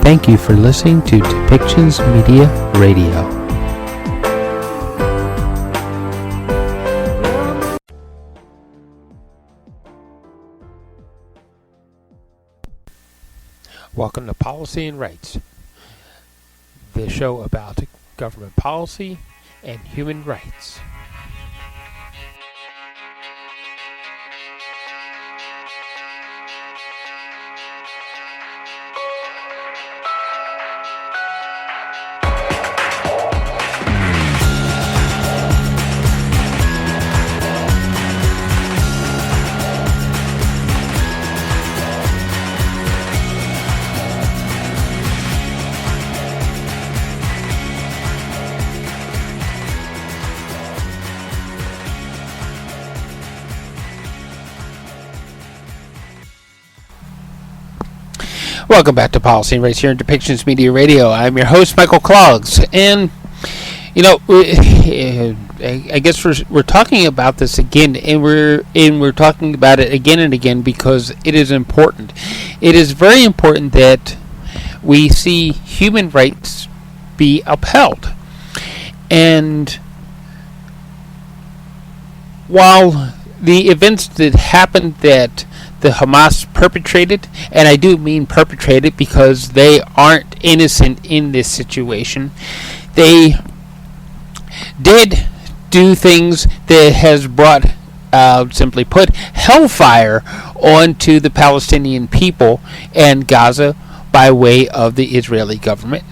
Thank you for listening to Depictions Media Radio. Welcome to Policy and Rights, the show about government policy and human rights. Welcome back to Policy and Rights here in Depictions Media Radio. I'm your host, Michael Clogs, and I guess we're talking about this again, and we're talking about it again and again because it is important. It is very important that we see human rights be upheld, and while the events that happened that the Hamas perpetrated, and I do mean perpetrated because they aren't innocent in this situation, they did do things that has brought, simply put, hellfire onto the Palestinian people and Gaza by way of the Israeli government.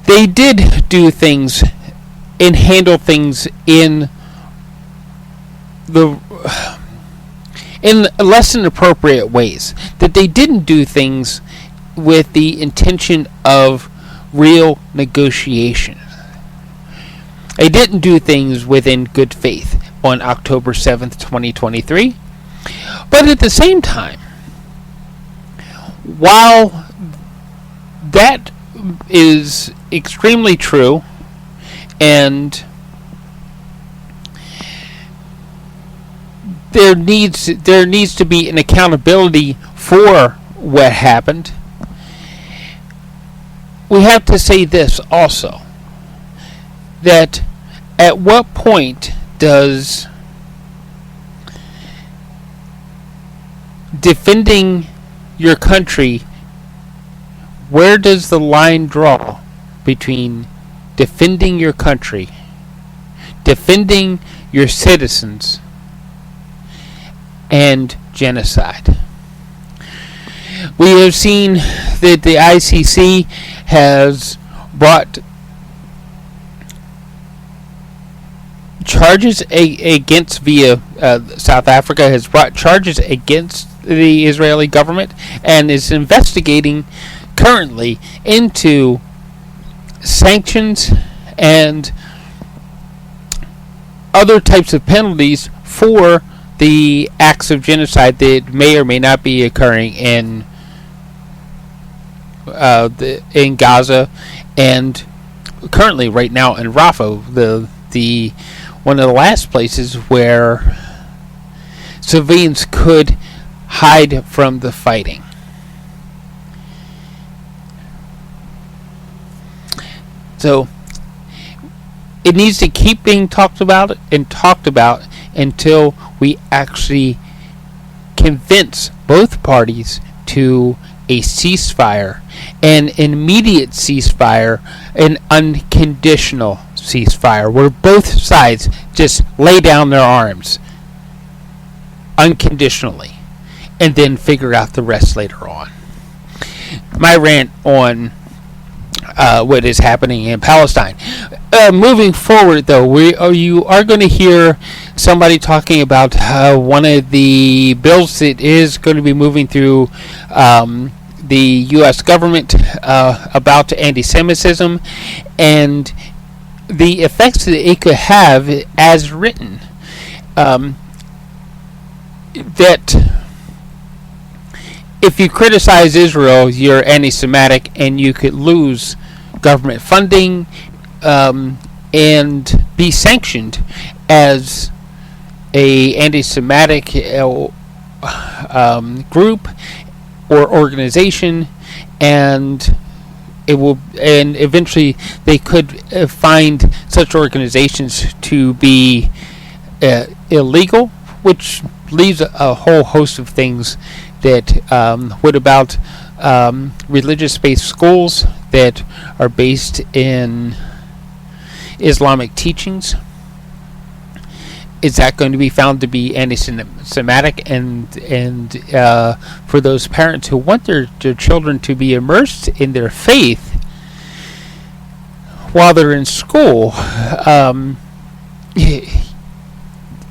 They did do things and handle things in less than appropriate ways. That they didn't do things with the intention of real negotiation. They didn't do things within good faith on October 7th, 2023. But at the same time, while that is extremely true, and there needs to be an accountability for what happened, we have to say this also, that at what point does defending your country, where does the line draw between defending your country, defending your citizens, and genocide? We have seen that the ICC has brought charges against, via South Africa has brought charges against the Israeli government and is investigating currently into sanctions and other types of penalties for the acts of genocide that may or may not be occurring in Gaza, and currently right now in Rafah, the one of the last places where civilians could hide from the fighting. So it needs to keep being talked about until we actually convince both parties to a ceasefire, an immediate ceasefire, an unconditional ceasefire, where both sides just lay down their arms unconditionally and then figure out the rest later on. My rant on what is happening in Palestine. Moving forward, though, you are going to hear somebody talking about one of the bills that is going to be moving through the U.S. government about anti-Semitism and the effects that it could have as written. That if you criticize Israel, you're anti-Semitic, and you could lose government funding and be sanctioned as a anti-Semitic group or organization, and eventually they could find such organizations to be illegal, which leaves a whole host of things. That what about religious-based schools that are based in Islamic teachings? Is that going to be found to be anti-Semitic? And for those parents who want their children to be immersed in their faith while they're in school,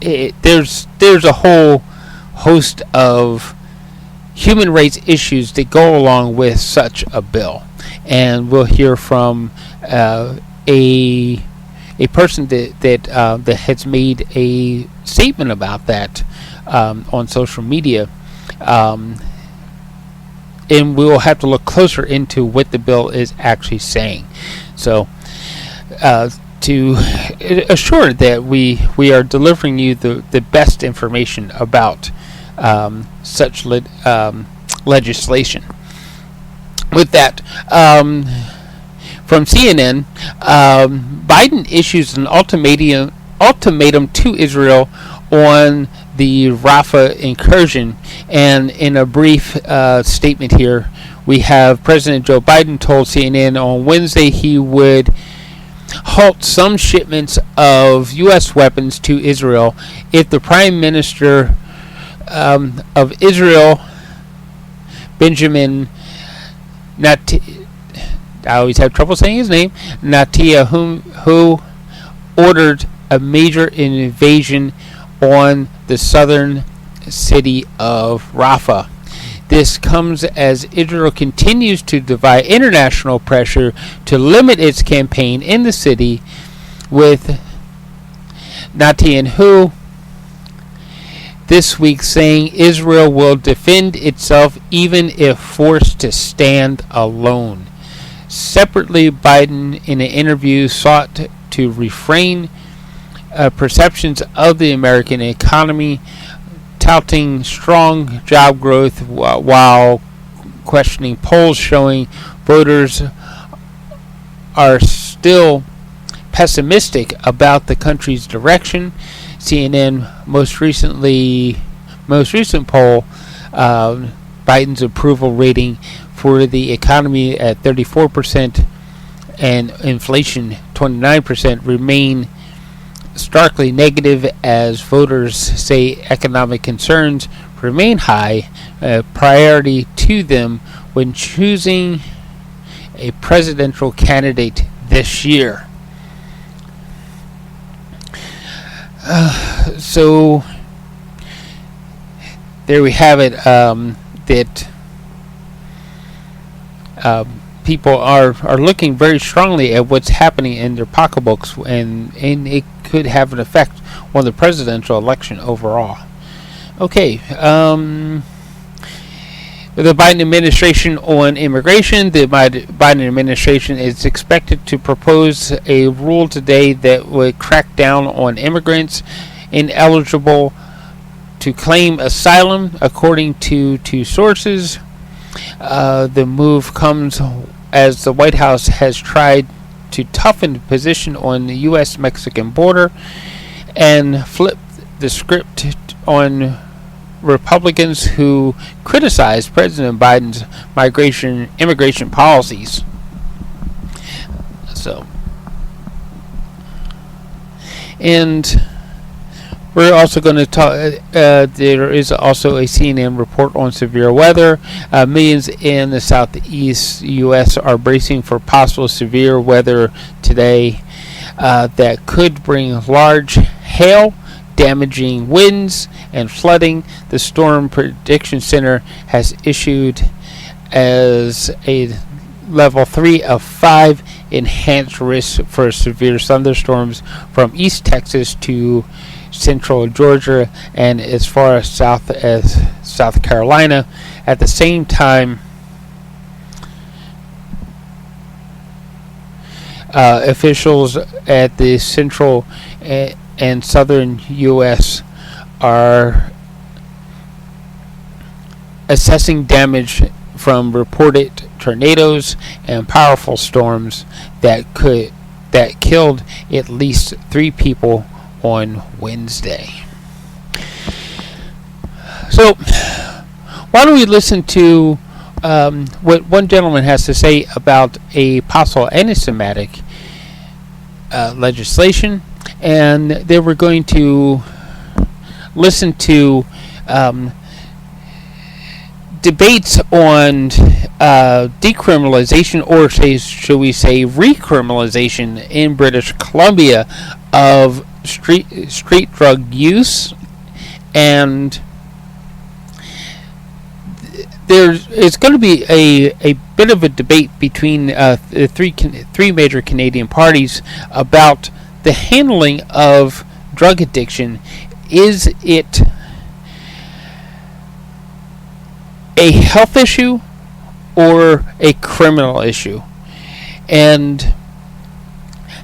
there's a whole host of human rights issues that go along with such a bill. And we'll hear from a person that has made a statement about that on social media, and we'll have to look closer into what the bill is actually saying. So, to assure that we are delivering you the best information about such legislation. With that, from CNN, Biden issues an ultimatum to Israel on the Rafah incursion. And in a brief statement here, we have President Joe Biden told CNN on Wednesday he would halt some shipments of U.S. weapons to Israel if the Prime Minister of Israel, Benjamin I always have trouble saying his name, Netanyahu, who ordered a major invasion on the southern city of Rafah. This comes as Israel continues to defy international pressure to limit its campaign in the city, with Netanyahu this week saying Israel will defend itself even if forced to stand alone. Separately, Biden, in an interview, sought to refrain perceptions of the American economy, touting strong job growth while questioning polls showing voters are still pessimistic about the country's direction. CNN most recent poll, Biden's approval rating for the economy at 34% and inflation 29% remain starkly negative as voters say economic concerns remain high, a priority to them when choosing a presidential candidate this year. So there we have it, that people are looking very strongly at what's happening in their pocketbooks, and it could have an effect on the presidential election overall. Okay, the Biden administration on immigration. The Biden administration is expected to propose a rule today that would crack down on immigrants ineligible to claim asylum, according to two sources. The move comes as the White House has tried to toughen the position on the U.S.-Mexican border and flip the script on Republicans who criticize President Biden's immigration policies. So, and we're also going to talk. There is also a CNN report on severe weather. Millions in the southeast U.S. are bracing for possible severe weather today that could bring large hail, damaging winds, and flooding. The Storm Prediction Center has issued as a level 3 of 5 enhanced risk for severe thunderstorms from East Texas to central Georgia and as far south as South Carolina. At the same time, officials at the central and southern U.S. are assessing damage from reported tornadoes and powerful storms that killed at least 3 people on Wednesday. So, why don't we listen to what one gentleman has to say about a possible anti-Semitic legislation, and then we're going to listen to debates on decriminalization, or shall we say recriminalization in British Columbia of street drug use. And it's going to be a bit of a debate between the three major Canadian parties about the handling of drug addiction. Is it a health issue or a criminal issue? And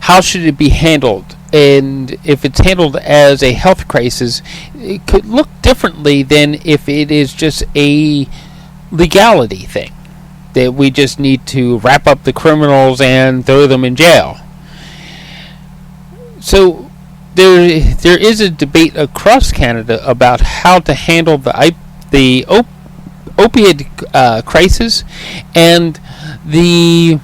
how should it be handled? And if it's handled as a health crisis, it could look differently than if it is just a legality thing, that we just need to wrap up the criminals and throw them in jail. So there is a debate across Canada about how to handle the opioid crisis and the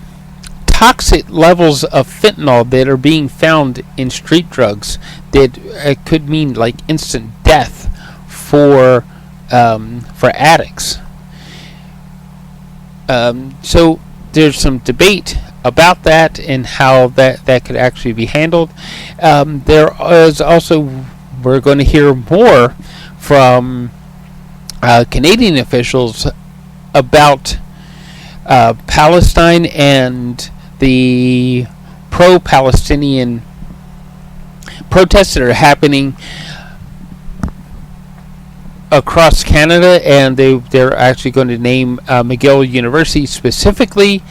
toxic levels of fentanyl that are being found in street drugs that could mean like instant death for addicts. So there's some debate about that and how that could actually be handled. There is also, we're going to hear more from Canadian officials about Palestine and the pro-Palestinian protests that are happening across Canada, and they're actually going to name McGill University specifically,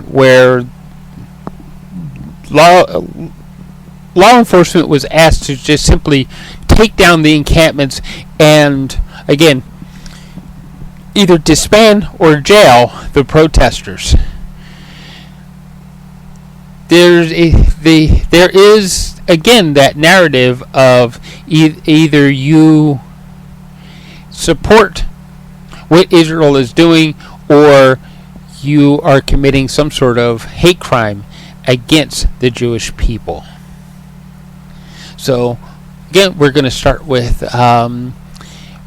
where law enforcement was asked to just simply take down the encampments and, again, either disband or jail the protesters. There is again that narrative of either you support what Israel is doing, or you are committing some sort of hate crime against the Jewish people. So, again, we're going to start with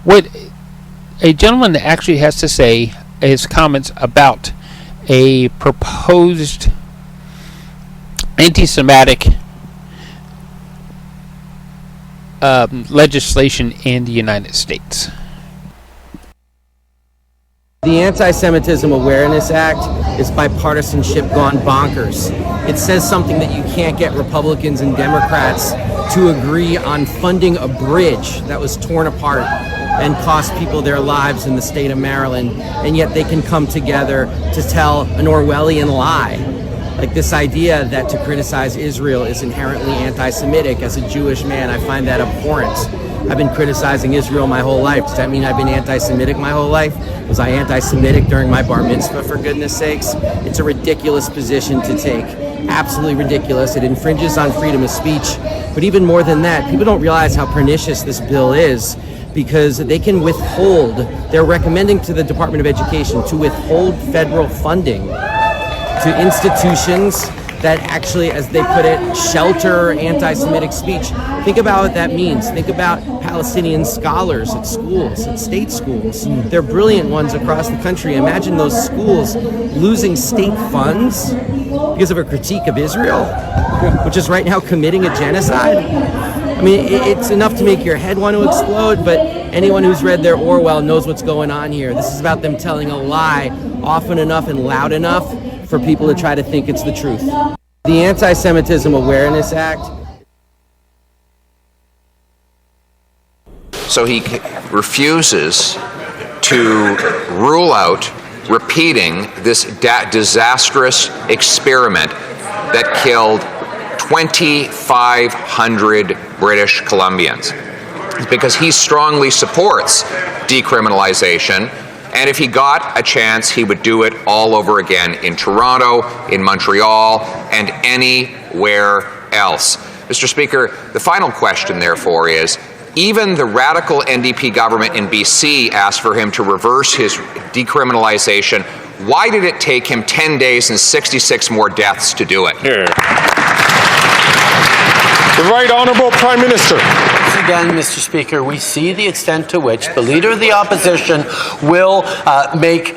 what a gentleman that actually has to say, his comments about a proposed anti-Semitic legislation in the United States. The Anti-Semitism Awareness Act is bipartisanship gone bonkers. It says something that you can't get Republicans and Democrats to agree on funding a bridge that was torn apart and cost people their lives in the state of Maryland, and yet they can come together to tell an Orwellian lie. Like this idea that to criticize Israel is inherently anti-Semitic. As a Jewish man, I find that abhorrent. I've been criticizing Israel my whole life. Does that mean I've been anti-Semitic my whole life? Was I anti-Semitic during my bar mitzvah, for goodness sakes? It's a ridiculous position to take. Absolutely ridiculous. It infringes on freedom of speech. But even more than that, people don't realize how pernicious this bill is, because they can withhold, they're recommending to the Department of Education to withhold federal funding to institutions that actually, as they put it, shelter anti-Semitic speech. Think about what that means. Think about Palestinian scholars at schools, at state schools. They're brilliant ones across the country. Imagine those schools losing state funds because of a critique of Israel, which is right now committing a genocide. I mean, it's enough to make your head want to explode, but anyone who's read their Orwell knows what's going on here. This is about them telling a lie often enough and loud enough for people to try to think it's the truth. The Anti-Semitism Awareness Act. So he refuses to rule out repeating this disastrous experiment that killed 2,500 British Columbians, because he strongly supports decriminalization And if he got a chance, he would do it all over again in Toronto, in Montreal, and anywhere else. Mr. Speaker, the final question, therefore, is even the radical NDP government in BC asked for him to reverse his decriminalization. Why did it take him 10 days and 66 more deaths to do it? The Right Honourable Prime Minister. Once again, Mr. Speaker, we see the extent to which the Leader of the Opposition will make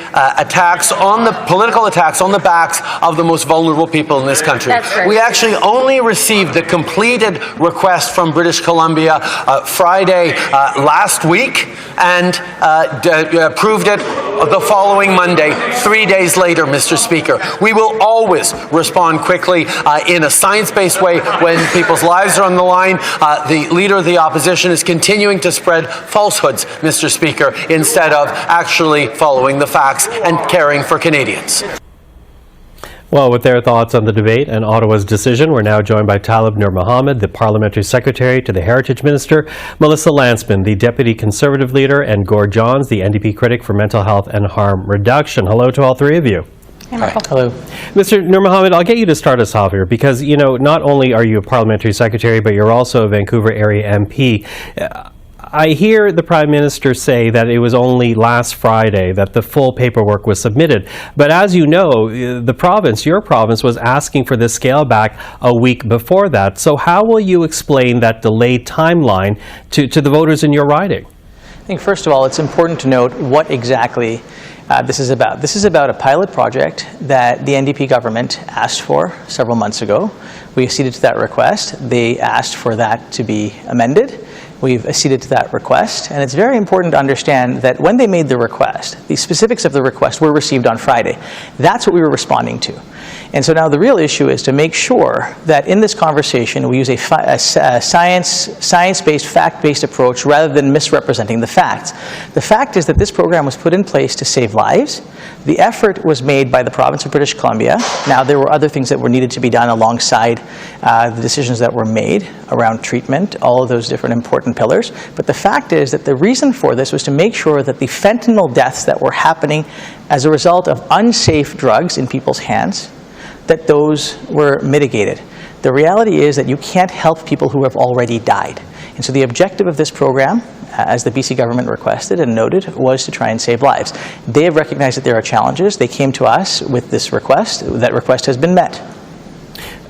political attacks on the backs of the most vulnerable people in this country. That's right. We actually only received the completed request from British Columbia Friday last week and approved it the following Monday, 3 days later, Mr. Speaker. We will always respond quickly in a science-based way when people's lives are on the line. The Leader of the Opposition is continuing to spread falsehoods, Mr. Speaker, instead of actually following the facts and caring for Canadians. Well, with their thoughts on the debate and Ottawa's decision, we're now joined by Talib Nur Mohammed, the Parliamentary Secretary to the Heritage Minister, Melissa Lantsman, the Deputy Conservative Leader, and Gord Johns, the NDP critic for mental health and harm reduction. Hello to all three of you. Hi. Hello. Mr. Nur Mohammed, I'll get you to start us off here because, you know, not only are you a Parliamentary Secretary, but you're also a Vancouver area MP. I hear the Prime Minister say that it was only last Friday that the full paperwork was submitted. But as you know, the province, your province, was asking for this scale back a week before that. So how will you explain that delayed timeline to the voters in your riding? I think, first of all, it's important to note what exactly this is about. This is about a pilot project that the NDP government asked for several months ago. We acceded to that request. They asked for that to be amended. We've acceded to that request, and it's very important to understand that when they made the request, the specifics of the request were received on Friday. That's what we were responding to. And so now the real issue is to make sure that in this conversation we use a science-based, fact-based approach rather than misrepresenting the facts. The fact is that this program was put in place to save lives. The effort was made by the province of British Columbia. Now, there were other things that were needed to be done alongside the decisions that were made around treatment, all of those different important pillars. But the fact is that the reason for this was to make sure that the fentanyl deaths that were happening as a result of unsafe drugs in people's hands, that those were mitigated. The reality is that you can't help people who have already died. And so the objective of this program, as the BC government requested and noted, was to try and save lives. They have recognized that there are challenges. They came to us with this request. That request has been met.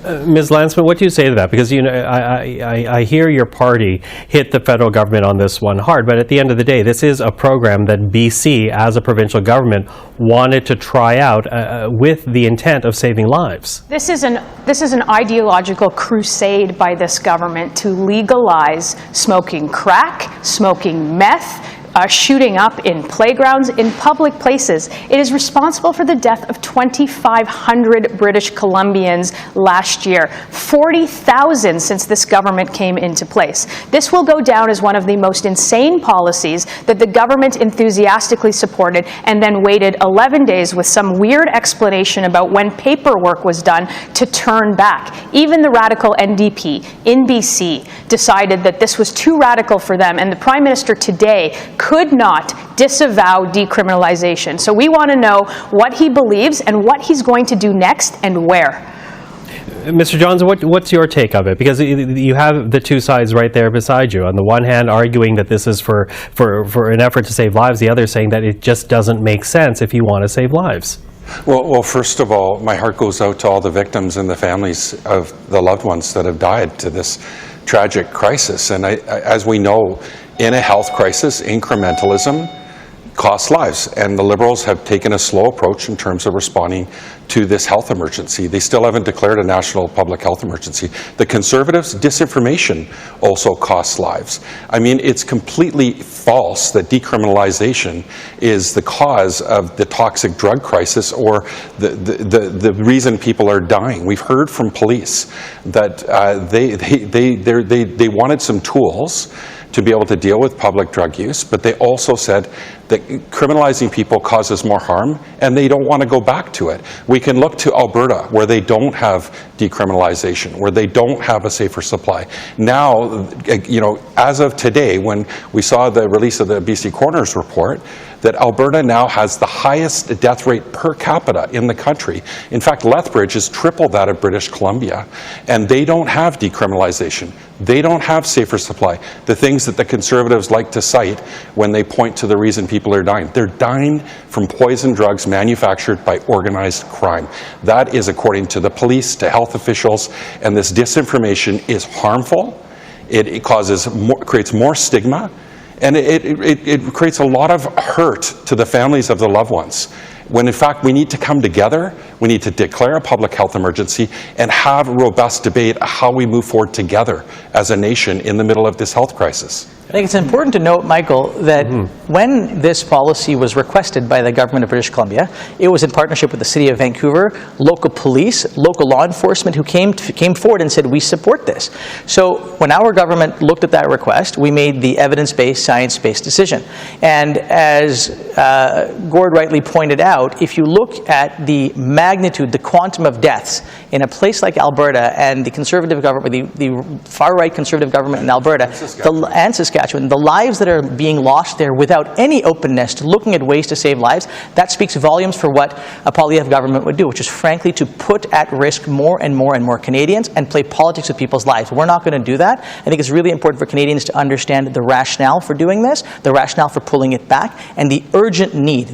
Ms. Lantsman, what do you say to that? Because, you know, I hear your party hit the federal government on this one hard, but at the end of the day, this is a program that BC, as a provincial government, wanted to try out with the intent of saving lives. This is an ideological crusade by this government to legalize smoking crack, smoking meth, shooting up in playgrounds, in public places. It is responsible for the death of 2,500 British Columbians last year, 40,000 since this government came into place. This will go down as one of the most insane policies that the government enthusiastically supported and then waited 11 days with some weird explanation about when paperwork was done to turn back. Even the radical NDP in BC decided that this was too radical for them, and the Prime Minister today could not disavow decriminalization. So we want to know what he believes and what he's going to do next and where. Mr. Johns, what's your take of it? Because you have the two sides right there beside you. On the one hand, arguing that this is for an effort to save lives, the other saying that it just doesn't make sense if you want to save lives. Well, first of all, my heart goes out to all the victims and the families of the loved ones that have died to this tragic crisis. And as we know, in a health crisis, incrementalism costs lives, and the Liberals have taken a slow approach in terms of responding to this health emergency. They still haven't declared a national public health emergency. The Conservatives' disinformation also costs lives. I mean, it's completely false that decriminalization is the cause of the toxic drug crisis or the reason people are dying. We've heard from police that they wanted some tools to be able to deal with public drug use, but they also said that criminalizing people causes more harm and they don't want to go back to it. We can look to Alberta, where they don't have decriminalization, where they don't have a safer supply. Now, as of today, when we saw the release of the BC Coroner's report, that Alberta now has the highest death rate per capita in the country. In fact, Lethbridge is triple that of British Columbia, and they don't have decriminalization. They don't have safer supply. The things that the Conservatives like to cite when they point to the reason people are dying. They're dying from poison drugs manufactured by organized crime. That is according to the police, to health officials, and this disinformation is harmful. It creates more stigma, and it creates a lot of hurt to the families of the loved ones. When in fact we need to come together, we need to declare a public health emergency and have a robust debate on how we move forward together as a nation in the middle of this health crisis. I think it's important to note, Michael, that when this policy was requested by the government of British Columbia, it was in partnership with the City of Vancouver, local police, local law enforcement who came forward and said, we support this. So when our government looked at that request, we made the evidence-based, science-based decision. And as Gord rightly pointed out, if you look at the magnitude, the quantum of deaths in a place like Alberta and the Conservative government, the far-right Conservative government in Alberta, and Saskatchewan, the lives that are being lost there without any openness to looking at ways to save lives, that speaks volumes for what a Poilievre government would do, which is frankly to put at risk more and more and more Canadians and play politics with people's lives. We're not going to do that. I think it's really important for Canadians to understand the rationale for doing this, the rationale for pulling it back, and the urgent need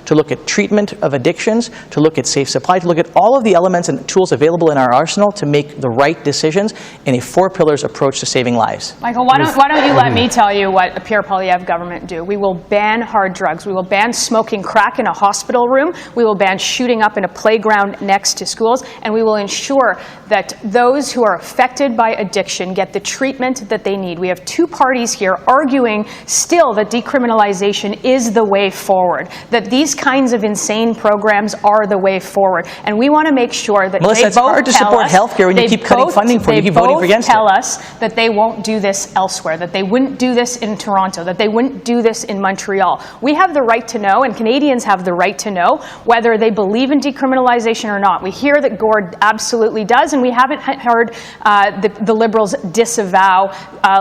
to look at treatment of addictions, to look at safe supply, to look at all of the elements and tools available in our arsenal to make the right decisions in a four-pillars approach to saving lives. Michael, why don't you let me tell you what a Pierre Poilievre government do? We will ban hard drugs. We will ban smoking crack in a hospital room. We will ban shooting up in a playground next to schools. And we will ensure that those who are affected by addiction get the treatment that they need. We have two parties here arguing still that decriminalization is the way forward, that these kinds of insane programs are the way forward. And we want to make sure that Melissa, it's hard to support healthcare when you keep cutting funding for it, you keep voting against it. They both tell us that they won't do this elsewhere, that they wouldn't do this in Toronto, that they wouldn't do this in Montreal. We have the right to know, and Canadians have the right to know, whether they believe in decriminalization or not. We hear that Gord absolutely does, and we haven't heard the Liberals disavow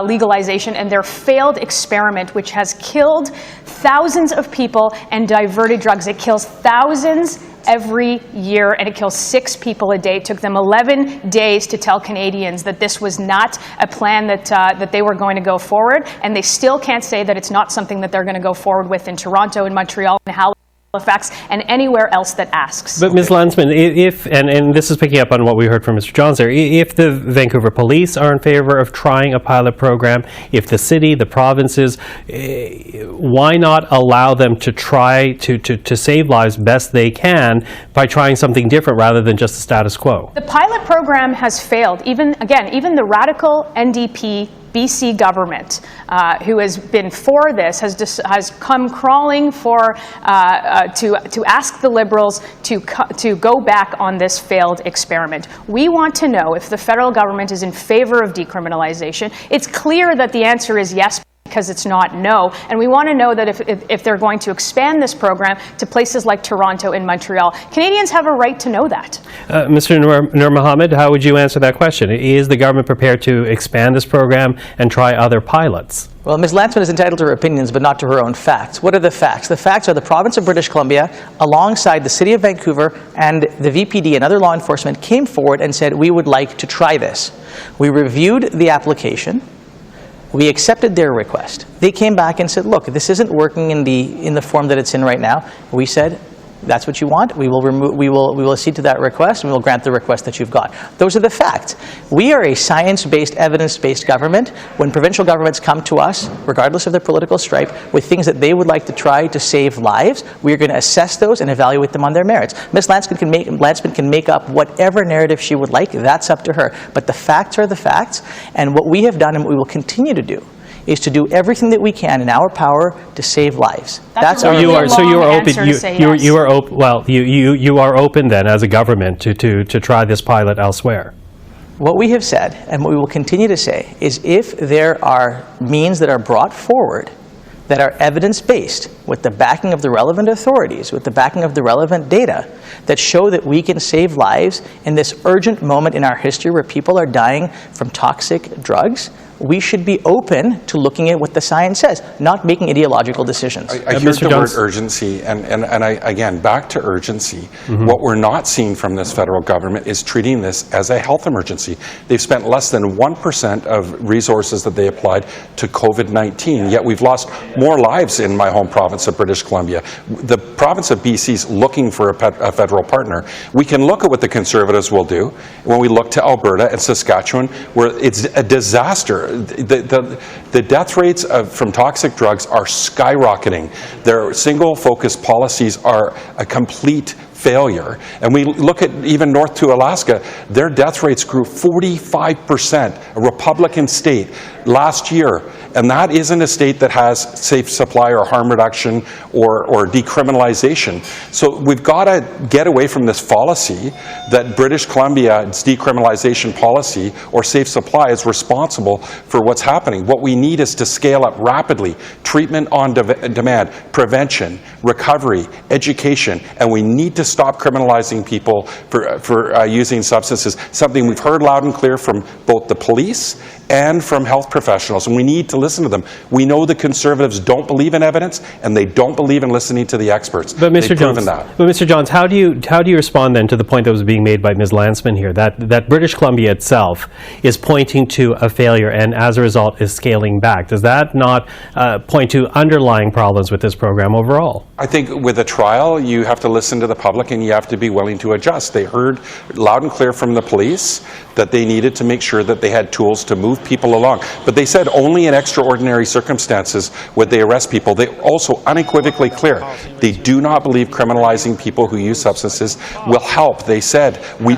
legalization and their failed experiment, which has killed thousands of people and diverted drugs. It kills thousands every year, and it kills 6 people a day. It took them 11 days to tell Canadians that this was not a plan that they were going to go forward, and they still can't say that it's not something that they're going to go forward with in Toronto, in Montreal, and Halifax, and anywhere else that asks. But Ms. Landsman, if and this is picking up on what we heard from Mr. Johns there, if the Vancouver Police are in favor of trying a pilot program, if the city, the provinces, why not allow them to try to save lives best they can by trying something different rather than just the status quo? The pilot program has failed. Even the radical NDP BC government, who has been for this, has come crawling for to ask the Liberals to go back on this failed experiment. We want to know if the federal government is in favor of decriminalization. It's clear that the answer is yes, because it's not no. And we want to know that if they're going to expand this program to places like Toronto and Montreal. Canadians have a right to know that. Mr. Nur Mohammed, how would you answer that question? Is the government prepared to expand this program and try other pilots? Well, Ms. Landsman is entitled to her opinions, but not to her own facts. What are the facts? The facts are the province of British Columbia, alongside the City of Vancouver and the VPD and other law enforcement, came forward and said, we would like to try this. We reviewed the application. We accepted their request. They came back and said, look, this isn't working in the form that it's in right now. We said, that's what you want. We will accede to that request, and we will grant the request that you've got. Those are the facts. We are a science-based, evidence-based government. When provincial governments come to us, regardless of their political stripe, with things that they would like to try to save lives, we are going to assess those and evaluate them on their merits. Ms. Landsman can make up whatever narrative she would like. That's up to her. But the facts are the facts, and what we have done and what we will continue to do is to do everything that we can in our power to save lives. That's so you are open. You are open then as a government to try this pilot elsewhere. What we have said, and what we will continue to say, is if there are means that are brought forward that are evidence-based, with the backing of the relevant authorities, with the backing of the relevant data, that show that we can save lives in this urgent moment in our history where people are dying from toxic drugs, we should be open to looking at what the science says, not making ideological decisions. I hear the word urgency, and again, back to urgency. What we're not seeing from this federal government is treating this as a health emergency. They've spent less than 1% of resources that they applied to COVID-19, yet we've lost more lives in my home province of British Columbia. The province of BC is looking for a federal partner. We can look at what the Conservatives will do when we look to Alberta and Saskatchewan, where it's a disaster. The death rates from toxic drugs are skyrocketing. Their single-focus policies are a complete failure. And we look at even north to Alaska, their death rates grew 45%, a Republican state, last year. And that isn't a state that has safe supply or harm reduction or decriminalization. So we've got to get away from this fallacy that British Columbia's decriminalization policy or safe supply is responsible for what's happening. What we need is to scale up rapidly treatment on demand, prevention, recovery, education, and we need to stop criminalizing people for using substances, something we've heard loud and clear from both the police and from health professionals, and we need to listen to them. We know the Conservatives don't believe in evidence, and they don't believe in listening to the experts. But Mr. Johns, how do you respond then to the point that was being made by Ms. Landsman here, that British Columbia itself is pointing to a failure and as a result is scaling back? Does that not point to underlying problems with this program overall? I think with a trial, you have to listen to the public and you have to be willing to adjust. They heard loud and clear from the police that they needed to make sure that they had tools to move people along. But they said only in extraordinary circumstances would they arrest people. They also unequivocally clear they do not believe criminalizing people who use substances will help. They said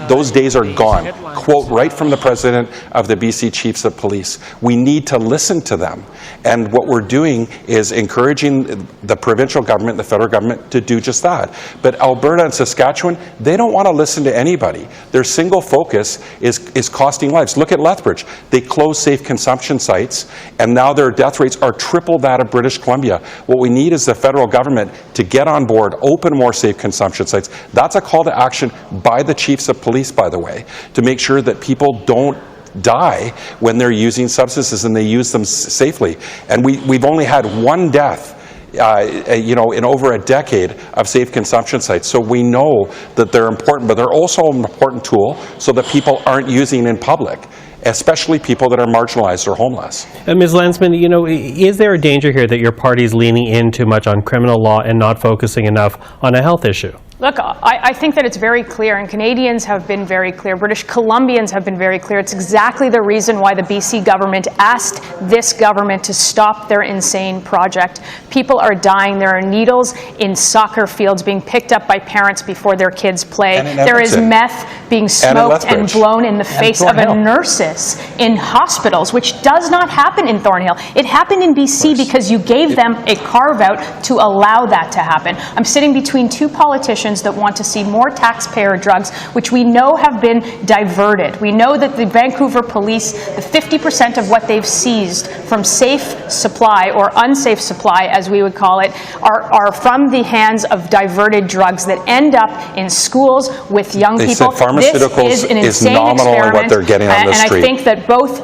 those days are gone. Quote right from the president of the BC Chiefs of Police. We need to listen to them. And what we're doing is encouraging the provincial government, the federal government to do just that. But Alberta and Saskatchewan, they don't want to listen to anybody. Their single focus is costing lives. Look at Lethbridge. They closed safe consumption sites, and now their death rates are triple that of British Columbia. What we need is the federal government to get on board, open more safe consumption sites. That's a call to action by the chiefs of police, by the way, to make sure that people don't die when they're using substances and they use them safely. And we've only had one death in over a decade of safe consumption sites. So we know that they're important, but they're also an important tool so that people aren't using in public, especially people that are marginalized or homeless. And Ms. Landsman, is there a danger here that your party is leaning in too much on criminal law and not focusing enough on a health issue? Look, I think that it's very clear, and Canadians have been very clear, British Columbians have been very clear. It's exactly the reason why the BC government asked this government to stop their insane project. People are dying. There are needles in soccer fields being picked up by parents before their kids play. There is meth being smoked and blown in the face of nurses in hospitals, which does not happen in Thornhill. It happened in BC because you gave them a carve-out to allow that to happen. I'm sitting between two politicians that want to see more taxpayer drugs, which we know have been diverted. We know that the Vancouver police, the 50% of what they've seized from safe supply or unsafe supply, as we would call it, are from the hands of diverted drugs that end up in schools with young people. Said pharmaceuticals this is an insane nominal experiment, in what they're getting on the street. And I think that both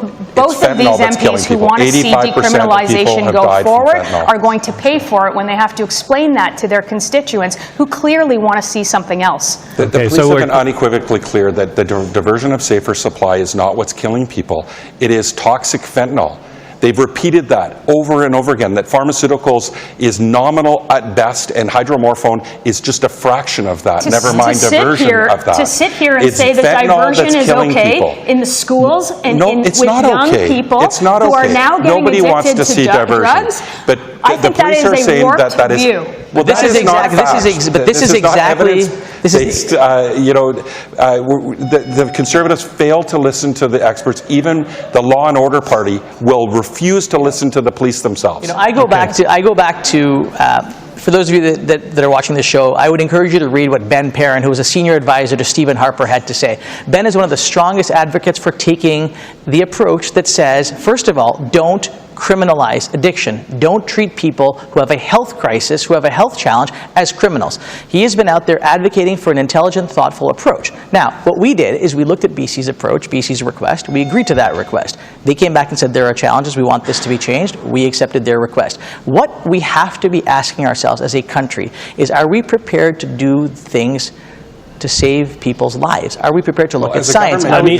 of these MPs who want to see decriminalization go forward are going to pay for it when they have to explain that to their constituents who clearly want to see something else. The police have been unequivocally clear that the diversion of safer supply is not what's killing people. It is toxic fentanyl. They've repeated that over and over again, that pharmaceuticals is nominal at best and hydromorphone is just a fraction of that, never mind diversion of that. To sit here and say that diversion is okay in the schools and with young people who are now getting addicted to drugs, but I think that is a warped view. Well, this is exactly. The Conservatives fail to listen to the experts. Even the Law and Order Party will refuse to listen to the police themselves. I go back to for those of you that are watching this show, I would encourage you to read what Ben Perrin, who was a senior advisor to Stephen Harper, had to say. Ben is one of the strongest advocates for taking the approach that says, first of all, don't criminalize addiction. Don't treat people who have a health crisis, who have a health challenge, as criminals. He has been out there advocating for an intelligent, thoughtful approach. Now, what we did is we looked at BC's approach, BC's request. We agreed to that request. They came back and said there are challenges. We want this to be changed. We accepted their request. What we have to be asking ourselves as a country is, are we prepared to do things to save people's lives? Are we prepared to look at science? Let me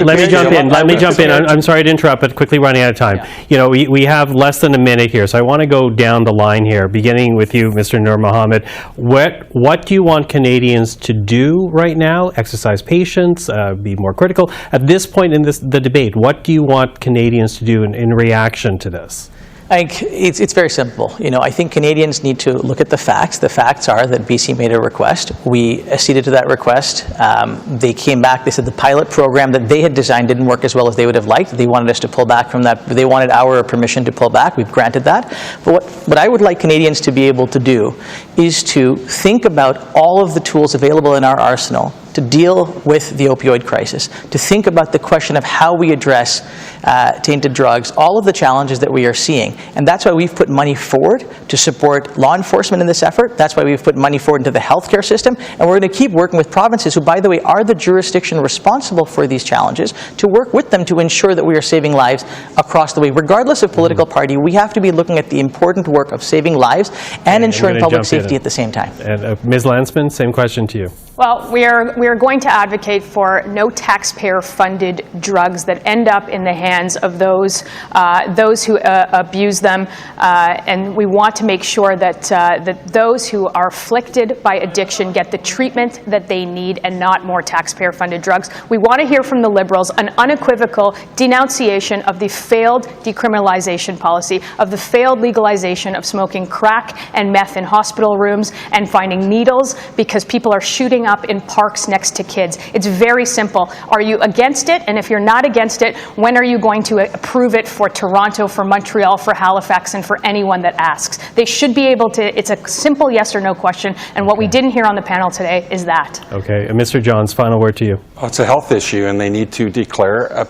jump in. I'm sorry to interrupt, but quickly running out of time. Yeah. You know, we have less than a minute here, so I want to go down the line here, beginning with you, Mr. Nur Mohammed. What do you want Canadians to do right now? Exercise patience, be more critical. At this point in the debate, what do you want Canadians to do in reaction to this? I think it's very simple. You know, I think Canadians need to look at the facts. The facts are that BC made a request. We acceded to that request. They came back. They said the pilot program that they had designed didn't work as well as they would have liked. They wanted us to pull back from that. They wanted our permission to pull back. We've granted that. But what I would like Canadians to be able to do is to think about all of the tools available in our arsenal to deal with the opioid crisis, to think about the question of how we address tainted drugs, all of the challenges that we are seeing. And that's why we've put money forward to support law enforcement in this effort. That's why we've put money forward into the healthcare system. And we're going to keep working with provinces who, by the way, are the jurisdiction responsible for these challenges, to work with them to ensure that we are saving lives across the way. Regardless of political party, we have to be looking at the important work of saving lives and ensuring public safety at the same time. And Ms. Landsman, same question to you. Well, we are going to advocate for no taxpayer-funded drugs that end up in the hands of those who abuse them, and we want to make sure that those who are afflicted by addiction get the treatment that they need and not more taxpayer-funded drugs. We want to hear from the Liberals an unequivocal denunciation of the failed decriminalization policy, of the failed legalization of smoking crack and meth in hospital rooms, and finding needles because people are shooting up in parks next to kids. It's very simple. Are you against it? And if you're not against it, when are you going to approve it for Toronto, for Montreal, for Halifax, and for anyone that asks? They should be able to. It's a simple yes or no question, and what we didn't hear on the panel today is that. Okay. And Mr. Johns, final word to you. Oh, it's a health issue, and they need to declare a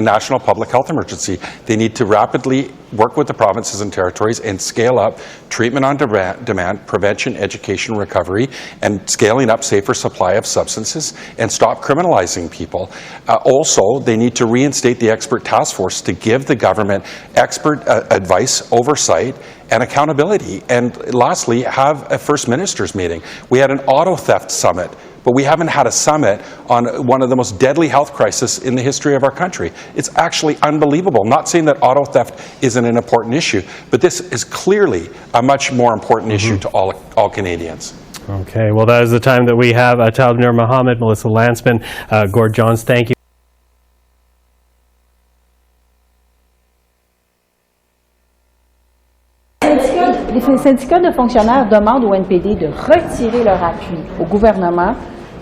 national public health emergency. They need to rapidly work with the provinces and territories and scale up treatment on demand, prevention, education, recovery, and scaling up safer supply of substances and stop criminalizing people. Also, they need to reinstate the expert task force to give the government expert advice, oversight, and accountability. And lastly, have a First Ministers meeting. We had an auto theft summit, but we haven't had a summit on one of the most deadly health crises in the history of our country. It's actually unbelievable. I'm not saying that auto theft isn't an important issue, but this is clearly a much more important issue to all Canadians. Okay, well, that is the time that we have. Talib Nur Mohammed, Melissa Landsman, Gord Johns, thank you. Les syndicats de fonctionnaires demandent au NPD de retirer leur appui au gouvernement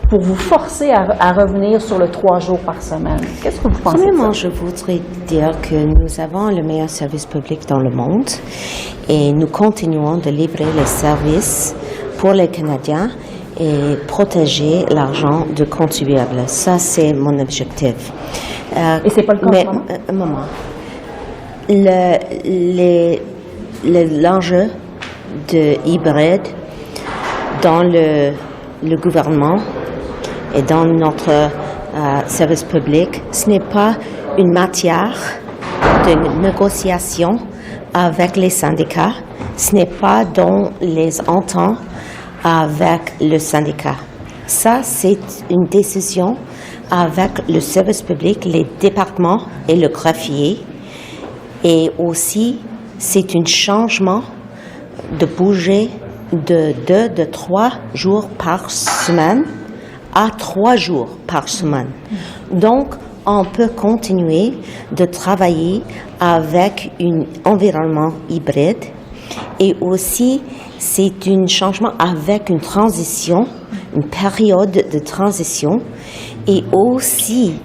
pour vous forcer à revenir sur le 3 jours par semaine. Qu'est-ce que vous pensez de ça? Premièrement, je voudrais dire que nous avons le meilleur service public dans le monde et nous continuons de livrer les services pour les Canadiens et protéger l'argent du contribuable. Ça, c'est mon objectif. Et c'est pas le cas mais, un moment. L'enjeu de hybride dans le gouvernement et dans notre service public, ce n'est pas une matière de négociation avec les syndicats, ce n'est pas dans les ententes avec le syndicat. Ça, c'est une décision avec le service public, les départements et le greffier. Et aussi, c'est un changement de bouger de 3 jours par semaine à 3 jours par semaine. Donc, on peut continuer de travailler avec un environnement hybride et aussi, c'est un changement avec une transition, une période de transition et aussi,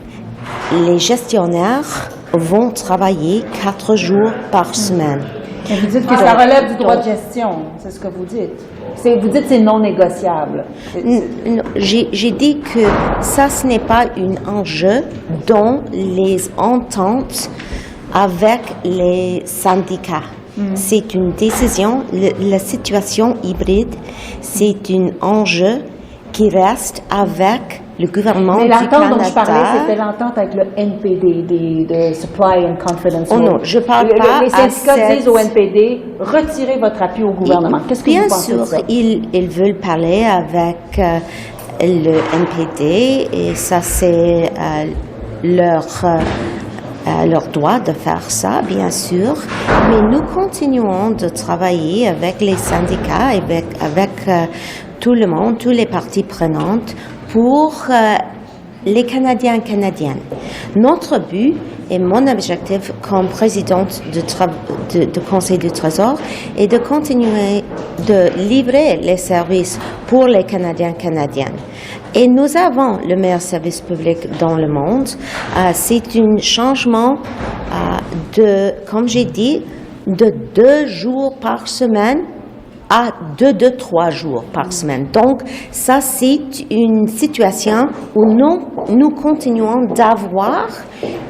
les gestionnaires vont travailler 4 jours par semaine. Vous dites que ça relève du droit de gestion, c'est ce que vous dites. Vous dites que c'est non négociable. J'ai dit que ça, ce n'est pas un enjeu dans les ententes avec les syndicats. C'est une décision, la situation hybride, c'est un enjeu qui reste avec le gouvernement du Canada. Mais l'entente dont je parlais, c'était l'entente avec le NPD, de Supply and Confidence. Oh non, je parle pas. Les syndicats disent au NPD, retirez votre appui au gouvernement. Qu'est-ce que vous pensez de ça? Bien sûr, ils veulent parler avec le NPD et ça, c'est leur droit de faire ça, bien sûr. Mais nous continuons de travailler avec les syndicats et avec tout le monde, toutes les parties prenantes pour les Canadiens et Canadiennes. Notre but et mon objectif comme présidente du Conseil du Trésor est de continuer de livrer les services pour les Canadiens et Canadiennes. Et nous avons le meilleur service public dans le monde. C'est un changement comme j'ai dit, de 2 jours par semaine à 3 jours par semaine. Donc, ça, c'est une situation où nous continuons d'avoir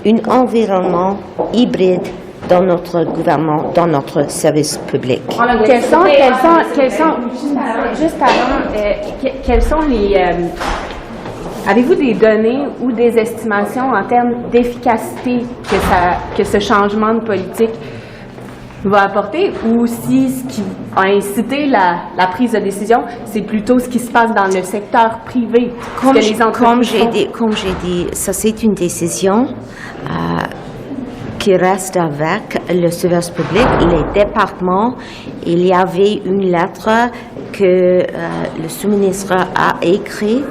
un environnement hybride dans notre gouvernement, dans notre service public. Quels sont juste avant, quels sont les... avez-vous des données ou des estimations en termes d'efficacité que ce changement de politique va apporter, ou si ce qui a incité la prise de décision, c'est plutôt ce qui se passe dans le secteur privé? Comme j'ai dit, ça c'est une décision qui reste avec le service public, les départements. Il y avait une lettre que le sous-ministre a écrite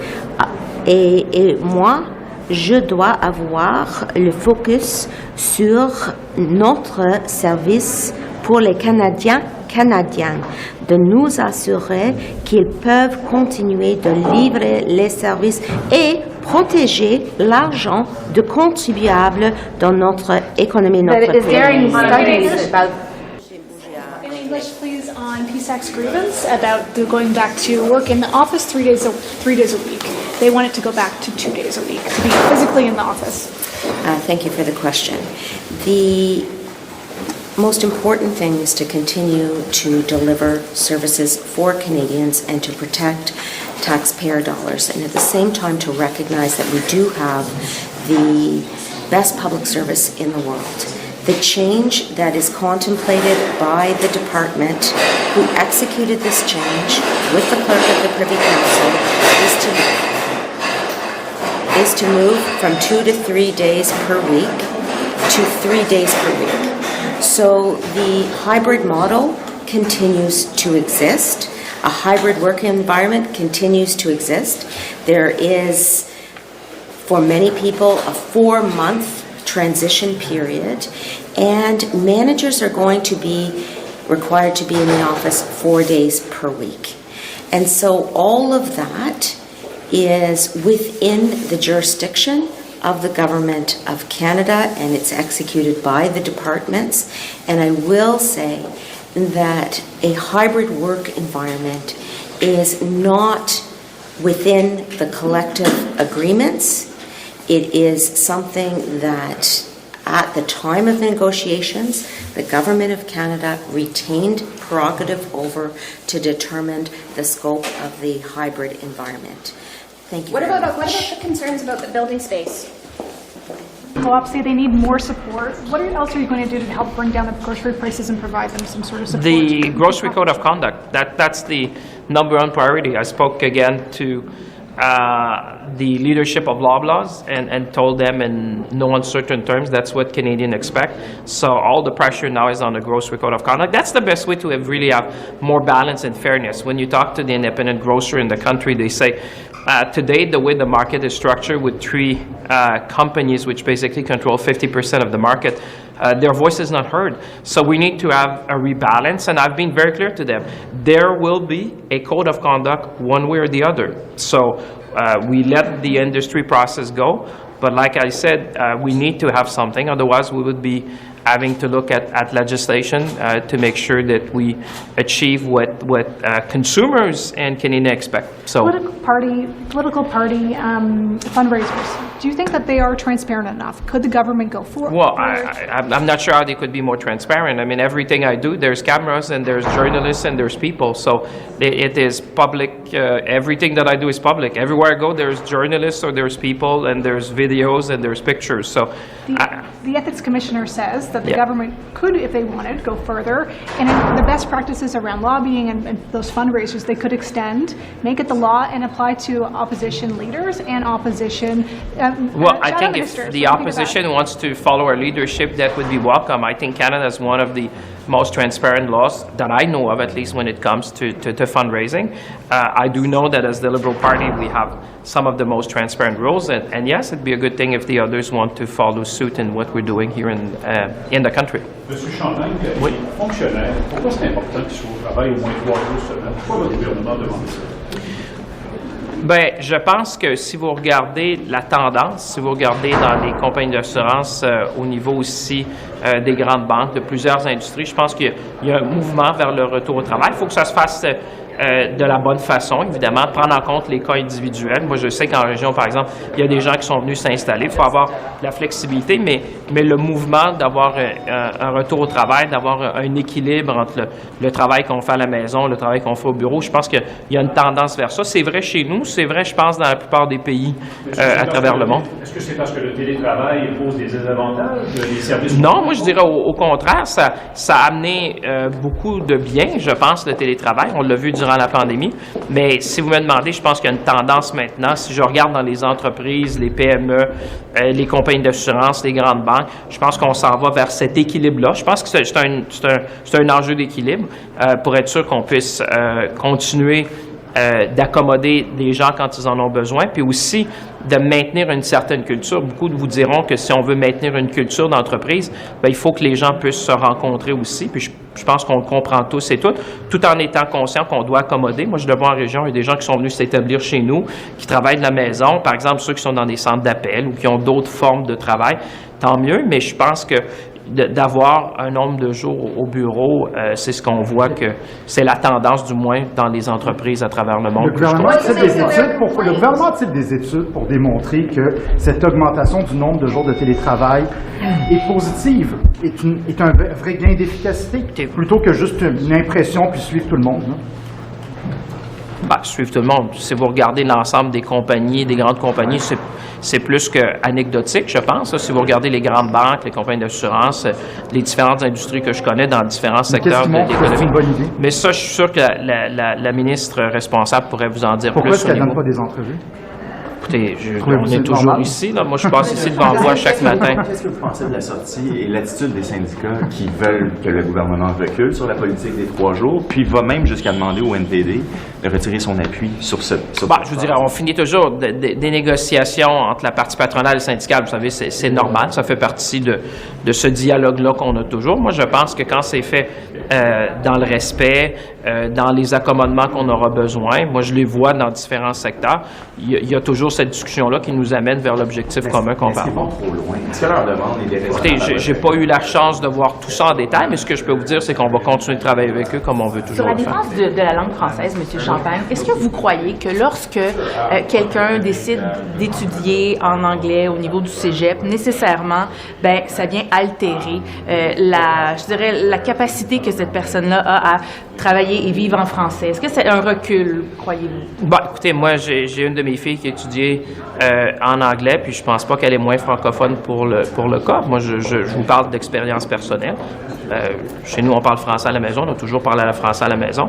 et moi, je dois avoir le focus sur notre service pour les Canadiens, Canadiennes, de nous assurer qu'ils peuvent continuer de livrer les services et protéger l'argent de contribuables dans notre économie, notre pays. In English, please, on PSAC's grievance about going back to work in the office 3 days a week. They want it to go back to 2 days a week, to be physically in the office. Thank you for the question. The most important thing is to continue to deliver services for Canadians and to protect taxpayer dollars, and at the same time to recognize that we do have the best public service in the world. The change that is contemplated by the department who executed this change with the clerk of the Privy Council is to move from 2 to 3 days per week to 3 days per week. So the hybrid model continues to exist. A hybrid work environment continues to exist. There is, for many people, a 4-month transition period, and managers are going to be required to be in the office 4 days per week. And so all of that is within the jurisdiction of the Government of Canada, and it's executed by the departments. And I will say that a hybrid work environment is not within the collective agreements. It is something that at the time of negotiations, the Government of Canada retained prerogative over to determine the scope of the hybrid environment. Thank you. What about the concerns about the building space? Co-ops say they need more support. What else are you going to do to help bring down the grocery prices and provide them some sort of support? The grocery code of conduct, that's the number one priority. I spoke again to the leadership of Loblaws and told them in no uncertain terms that's what Canadians expect. So all the pressure now is on the grocery code of conduct. That's the best way to really have more balance and fairness. When you talk to the independent grocer in the country, they say today the way the market is structured with 3 companies which basically control 50% of the market, their voice is not heard. So we need to have a rebalance, and I've been very clear to them. There will be a code of conduct one way or the other. So we let the industry process go, but like I said, we need to have something, otherwise we would be having to look at legislation to make sure that we achieve what consumers and Canadians expect. So, political party fundraisers. Do you think that they are transparent enough? Could the government go forward? well, I'm not sure how they could be more transparent. I mean, everything I do, there's cameras and there's journalists and there's people. So it is public. Everything that I do is public. Everywhere I go, there's journalists or there's people and there's videos and there's pictures. So the ethics commissioner says that the government could, if they wanted, go further. And in the best practices around lobbying and those fundraisers, they could extend, make it the law, and apply to opposition leaders and opposition. Well, I think if the opposition wants to follow our leadership, that would be welcome. I think Canada is one of the most transparent laws that I know of, at least when it comes to fundraising. I do know that as the Liberal Party, we have some of the most transparent rules, and yes, it'd be a good thing if the others want to follow suit in what we're doing here in the country. Monsieur Champagne, les fonctionnaires, pourquoi c'est important qu'ils soient au travail au moins 3 jours semaine? Pourquoi le gouvernement demande ça? Bien, je pense que si vous regardez la tendance, si vous regardez dans les compagnies d'assurance au niveau aussi des grandes banques, de plusieurs industries, je pense qu'il y a un mouvement vers le retour au travail. Il faut que ça se fasse de la bonne façon, évidemment, prendre en compte les cas individuels. Moi, je sais qu'en région, par exemple, il y a des gens qui sont venus s'installer. Il faut avoir de la flexibilité, mais le mouvement d'avoir un retour au travail, d'avoir un équilibre entre le travail qu'on fait à la maison, le travail qu'on fait au bureau, je pense qu'il y a une tendance vers ça. C'est vrai chez nous, c'est vrai, je pense, dans la plupart des pays à travers le monde. Est-ce que c'est parce que le télétravail pose des désavantages, des services? Non, moi, je dirais au contraire, ça a amené beaucoup de bien, je pense, le télétravail. On l'a vu durant la pandémie. Mais si vous me demandez, je pense qu'il y a une tendance maintenant. Si je regarde dans les entreprises, les PME, les compagnies d'assurance, les grandes banques, je pense qu'on s'en va vers cet équilibre-là. Je pense que c'est un enjeu d'équilibre pour être sûr qu'on puisse continuer d'accommoder des gens quand ils en ont besoin, puis aussi de maintenir une certaine culture. Beaucoup de vous diront que si on veut maintenir une culture d'entreprise, bien, il faut que les gens puissent se rencontrer aussi, puis je pense qu'on le comprend tous et toutes, tout en étant conscient qu'on doit accommoder. Moi, je le vois en région, il y a des gens qui sont venus s'établir chez nous, qui travaillent de la maison, par exemple ceux qui sont dans des centres d'appel ou qui ont d'autres formes de travail, tant mieux, mais je pense que d'avoir un nombre de jours au bureau, c'est ce qu'on voit que c'est la tendance, du moins, dans les entreprises à travers le monde. Le gouvernement a-t-il des études pour démontrer que cette augmentation du nombre de jours de télétravail est positive, est un vrai gain d'efficacité, plutôt que juste une impression puis suivre tout le monde? Ben, suivre tout le monde. Si vous regardez l'ensemble des compagnies, des grandes compagnies, c'est plus qu'anecdotique, je pense. Si vous regardez les grandes banques, les compagnies d'assurance, les différentes industries que je connais dans différents secteurs de l'économie. Mais ça, je suis sûr que la ministre responsable pourrait vous en dire plus. Pourquoi est-ce qu'elle ne donne pas des entrevues? Écoutez, on est toujours ici. Là. Moi, je passe ici devant vous chaque matin. Qu'est-ce que vous pensez de la sortie et l'attitude des syndicats qui veulent que le gouvernement recule sur la politique des 3 jours, puis va même jusqu'à demander au NPD de retirer son appui sur ce... Je vous dirais, on finit toujours des négociations entre la partie patronale et le syndical. Vous savez, c'est normal. Ça fait partie de ce dialogue-là qu'on a toujours. Moi, je pense que quand c'est fait dans le respect, dans les accommodements qu'on aura besoin, moi, je les vois dans différents secteurs, il y a toujours cette discussion-là qui nous amène vers l'objectif commun qu'on va avoir. Trop loin? Est-ce que leur demande est déraisonnable? Écoutez, j'ai pas eu la chance de voir tout ça en détail, mais ce que je peux vous dire, c'est qu'on va continuer de travailler avec eux comme on veut toujours le faire. Sur la défense de la langue française, M. Champagne, est-ce que vous croyez que lorsque quelqu'un décide d'étudier en anglais au niveau du cégep, nécessairement, ben, ça vient altérer la capacité que cette personne-là a à travailler et vivre en français? Est-ce que c'est un recul, croyez-vous? Bon, écoutez, moi, j'ai une de mes filles qui étudie en anglais, puis je pense pas qu'elle est moins francophone pour le cas. Moi, je vous parle d'expérience personnelle. Chez nous, on parle français à la maison. On a toujours parlé à la français à la maison.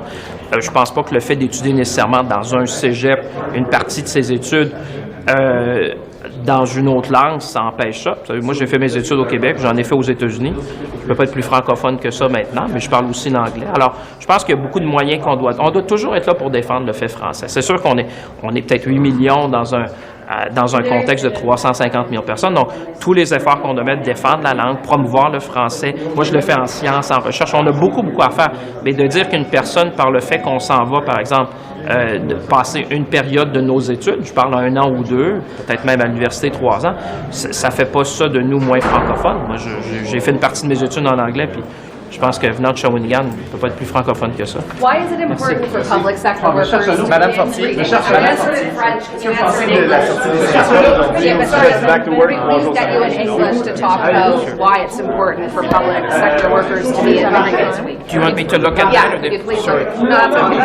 Je pense pas que le fait d'étudier nécessairement dans un cégep une partie de ses études dans une autre langue, ça empêche ça. Vous savez, moi, j'ai fait mes études au Québec, j'en ai fait aux États-Unis. Je ne peux pas être plus francophone que ça maintenant, mais je parle aussi l'anglais. Alors, je pense qu'il y a beaucoup de moyens on doit toujours être là pour défendre le fait français. C'est sûr qu'on est peut-être 8 millions dans dans un contexte de 350 000 personnes. Donc, tous les efforts qu'on doit mettre, défendre la langue, promouvoir le français. Moi, je le fais en sciences, en recherche. On a beaucoup à faire. Mais de dire qu'une personne, par le fait qu'on s'en va, par exemple, de passer une période de nos études, je parle 1 an ou 2, peut-être même à l'université 3 ans, ça fait pas ça de nous moins francophones. Moi, j'ai fait une partie de mes études en anglais, puis je pense que venant de Shawinigan, on ne peut pas être plus francophone que ça. Why is it important for public sector workers to Madame be Fortier, in je cherche Madame Fortier. French, de la sortie des back to work. Please get you in English to talk about why it's important for public sector workers to be in this week. Do you want me to look at Yeah, that? if you please. Sorry. No, that's okay.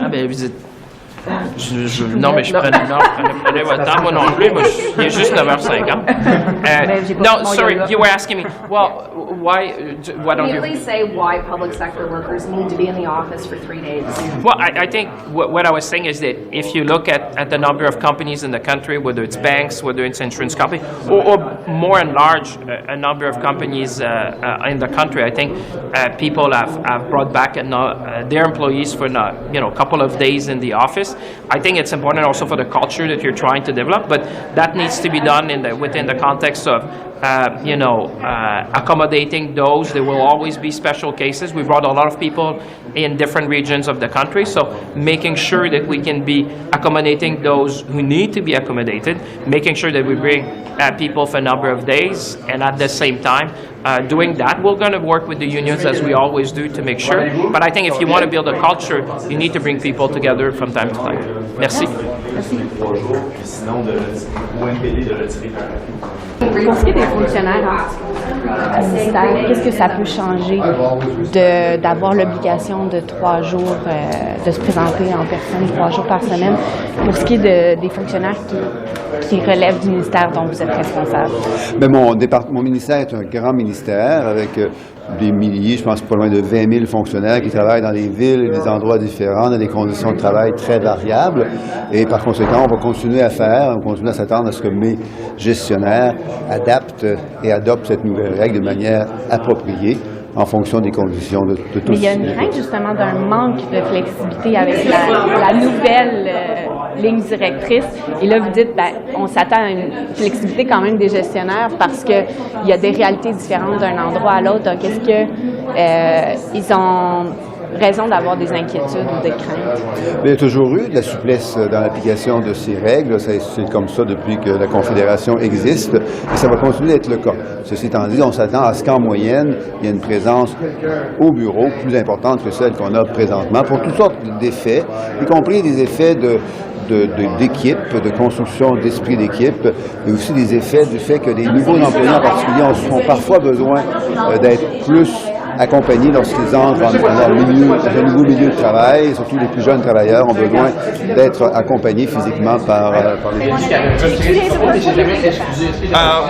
Ah, ben, vous êtes... non, mais je prenais votre temps, moi non plus. Moi, il est juste 9h50. No, sorry, you were asking me, well, why don't Can you you... please say why public sector workers need to be in the office for 3 days? Well, I think what I was saying is that if you look at the number of companies in the country, whether it's banks, whether it's insurance companies, or more and large, a number of companies in the country, I think people have brought back their employees for a couple of days in the office. I think it's important also for the culture that you're trying to develop, but that needs to be done within the context of accommodating those. There will always be special cases. We brought a lot of people in different regions of the country, so making sure that we can be accommodating those who need to be accommodated, making sure that we bring people for a number of days, and at the same time, doing that, we're going to work with the unions as we always do to make sure. But I think if you want to build a culture, you need to bring people together from time to time. Merci. Pour ce qui est des fonctionnaires en ministère, qu'est-ce que ça peut changer d'avoir l'obligation de 3 jours, de se présenter en personne 3 jours par semaine, pour ce qui est des fonctionnaires qui relèvent du ministère dont vous êtes responsable? Mais mon ministère est un grand ministère avec des milliers, je pense pas loin de 20 000 fonctionnaires qui travaillent dans des villes et des endroits différents, dans des conditions de travail très variables. Et par conséquent, on va continuer à s'attendre à ce que mes gestionnaires adaptent et adoptent cette nouvelle règle de manière appropriée en fonction des conditions de tous. Mais il y a une crainte justement d'un manque de flexibilité avec la nouvelle ligne directrice. Et là, vous dites, on s'attend à une flexibilité quand même des gestionnaires parce qu'il y a des réalités différentes d'un endroit à l'autre. Donc, est-ce qu'ils ont raison d'avoir des inquiétudes ou des craintes? Il y a toujours eu de la souplesse dans l'application de ces règles. C'est comme ça depuis que la Confédération existe et ça va continuer d'être le cas. Ceci étant dit, on s'attend à ce qu'en moyenne, il y ait une présence au bureau plus importante que celle qu'on a présentement pour toutes sortes d'effets, y compris des effets d'équipe, de construction d'esprit d'équipe, mais aussi des effets du fait que les nouveaux employés en particulier ont parfois besoin d'être plus accompagnés lorsqu'ils entrent dans un nouveau milieu de travail. Surtout les plus jeunes travailleurs ont besoin d'être accompagnés physiquement par les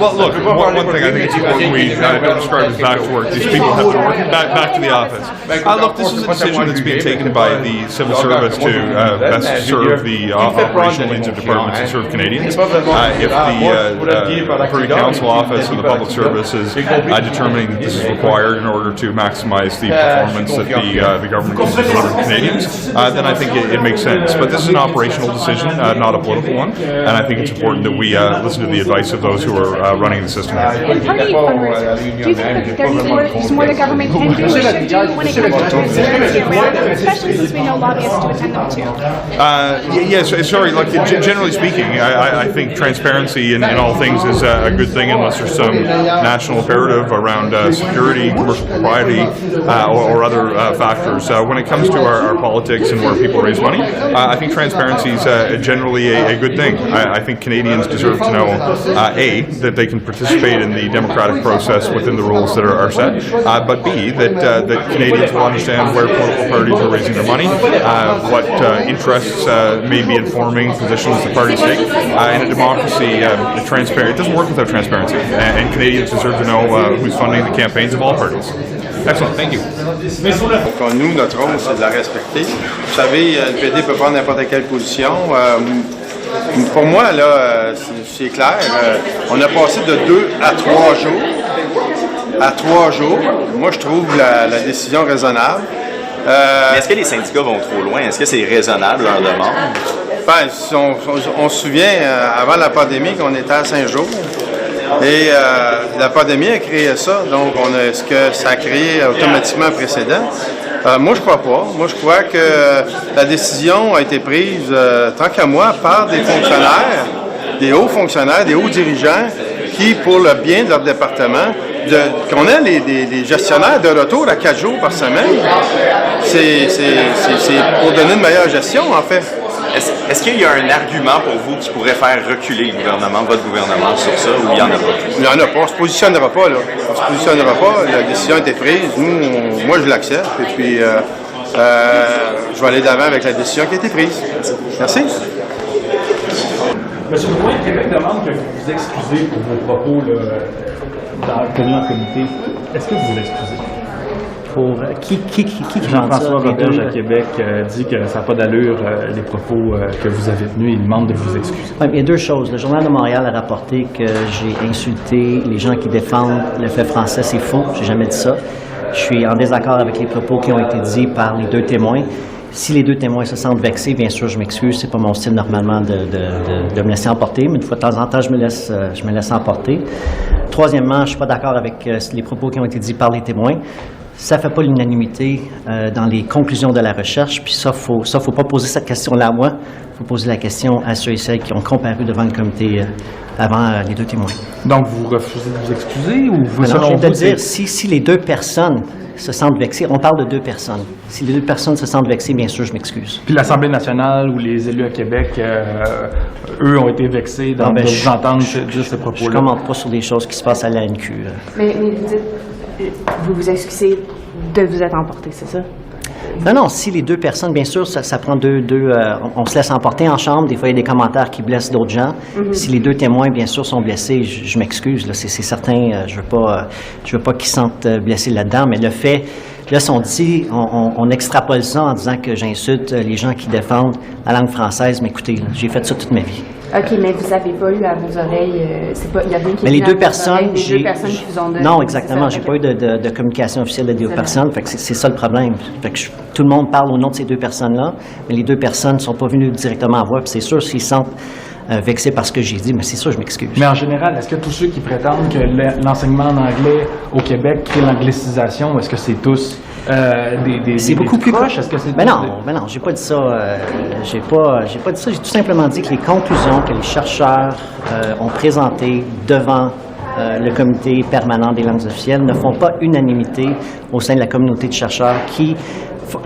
well, look, one thing I think it's important we don't describe as back to work. These people have to work back to the office. Look, this is a decision that's being taken by the civil service to best serve the operational needs of departments and serve Canadians. If the Privy Council office and the public service is determining that this is required in order to maximize the performance that the government needs to deliver to Canadians, then I think it makes sense. But this is an operational decision, not a political one, and I think it's important that we listen to the advice of those who are running the system. And party fundraisers, do you think that there's more the government can do or should do when it comes to transparency around them, especially since we know lobbyists to attend them too? Yes, sorry, like generally speaking, I think transparency in all things is a good thing unless there's some national imperative around security, commercial propriety, or other factors. When it comes to our politics and where people raise money, I think transparency is generally a good thing. I think Canadians deserve to know, A, that they can participate in the democratic process within the rules that are set, but B, that Canadians will understand where political parties are raising their money, what interests may be informing positions the parties take. In a democracy, it doesn't work without transparency, and Canadians deserve to know who's funding the campaigns of all parties. Excellent, thank you. Donc, nous, notre rôle, c'est de la respecter. Vous savez, le PD peut prendre n'importe quelle position. Pour moi, là, c'est clair. On a passé de 2 à 3 jours. À 3 jours. Moi, je trouve la décision raisonnable. Mais est-ce que les syndicats vont trop loin? Est-ce que c'est raisonnable leur demande? On se souvient, avant la pandémie, qu'on était à 5 jours. Et la pandémie a créé ça. Donc, est-ce que ça a créé automatiquement un précédent? Moi, je crois pas. Moi, je crois que la décision a été prise, tant qu'à moi, par des fonctionnaires, des hauts fonctionnaires, des hauts dirigeants, qui, pour le bien de leur département, qu'on ait des gestionnaires de retour à 4 jours par semaine, c'est pour donner une meilleure gestion, en fait. Est-ce qu'il y a un argument pour vous qui pourrait faire reculer le gouvernement, votre gouvernement, sur ça, ou il n'y en a pas? Il n'y en a pas. On ne se positionnera pas, là. On se positionnera pas. La décision a été prise. Moi, je l'accepte. Et puis, je vais aller d'avant avec la décision qui a été prise. Merci. Monsieur Drouin, Québec demande que vous vous excusez pour vos propos tenus en comité. Est-ce que vous vous excusez? Pour qui Jean-François Roberge à Québec dit que ça n'a pas d'allure, les propos que vous avez tenus. Il demande de vous excuser. Oui, il y a deux choses. Le Journal de Montréal a rapporté que j'ai insulté les gens qui défendent le fait français. C'est faux. J'ai jamais dit ça. Je suis en désaccord avec les propos qui ont été dits par les deux témoins. Si les deux témoins se sentent vexés, bien sûr, je m'excuse. C'est pas mon style normalement de me laisser emporter, mais une fois de temps en temps, je me laisse emporter. Troisièmement, je suis pas d'accord avec les propos qui ont été dits par les témoins. Ça fait pas l'unanimité dans les conclusions de la recherche, puis ça, faut pas poser cette question-là à moi. Faut poser la question à ceux et celles qui ont comparu devant le comité avant les deux témoins. Donc, vous refusez de vous excuser ou vous... Alors, je viens de dire, si les deux personnes se sentent vexées, on parle de deux personnes. Si les deux personnes se sentent vexées, bien sûr, je m'excuse. Puis l'Assemblée nationale ou les élus à Québec, eux, ont été vexés de vous entendre dire ces propos-là. Je ne commente pas sur des choses qui se passent à l'ANQ. Mais vous dites, vous vous excusez de vous être emporté, c'est ça? Non, si les deux personnes, bien sûr, ça prend on se laisse emporter en chambre. Des fois, il y a des commentaires qui blessent d'autres gens. Mm-hmm. Si les deux témoins, bien sûr, sont blessés, je m'excuse. Là, c'est certain. Je veux pas qu'ils se sentent blessés là-dedans. Mais le fait, là, si on dit, on extrapole ça en disant que j'insulte les gens qui défendent la langue française. Mais écoutez, j'ai fait ça toute ma vie. OK, mais vous n'avez pas eu à vos oreilles, il n'y a rien qui mais est les deux à personnes, les deux personnes qui vous ont donné. Non, exactement. J'ai pas eu de communication officielle des deux personnes. Fait que c'est ça le problème. Fait que tout le monde parle au nom de ces deux personnes-là, mais les deux personnes ne sont pas venues directement à voir. Puis c'est sûr, s'ils sentent vexés par ce que j'ai dit, mais c'est sûr, je m'excuse. Mais en général, est-ce que tous ceux qui prétendent que l'enseignement en anglais au Québec crée l'anglicisation, est-ce que c'est tous c'est beaucoup plus proche? Est-ce que c'est non, j'ai pas dit ça. J'ai pas dit ça. J'ai tout simplement dit que les conclusions que les chercheurs ont présentées devant le comité permanent des langues officielles ne font pas unanimité au sein de la communauté de chercheurs qui,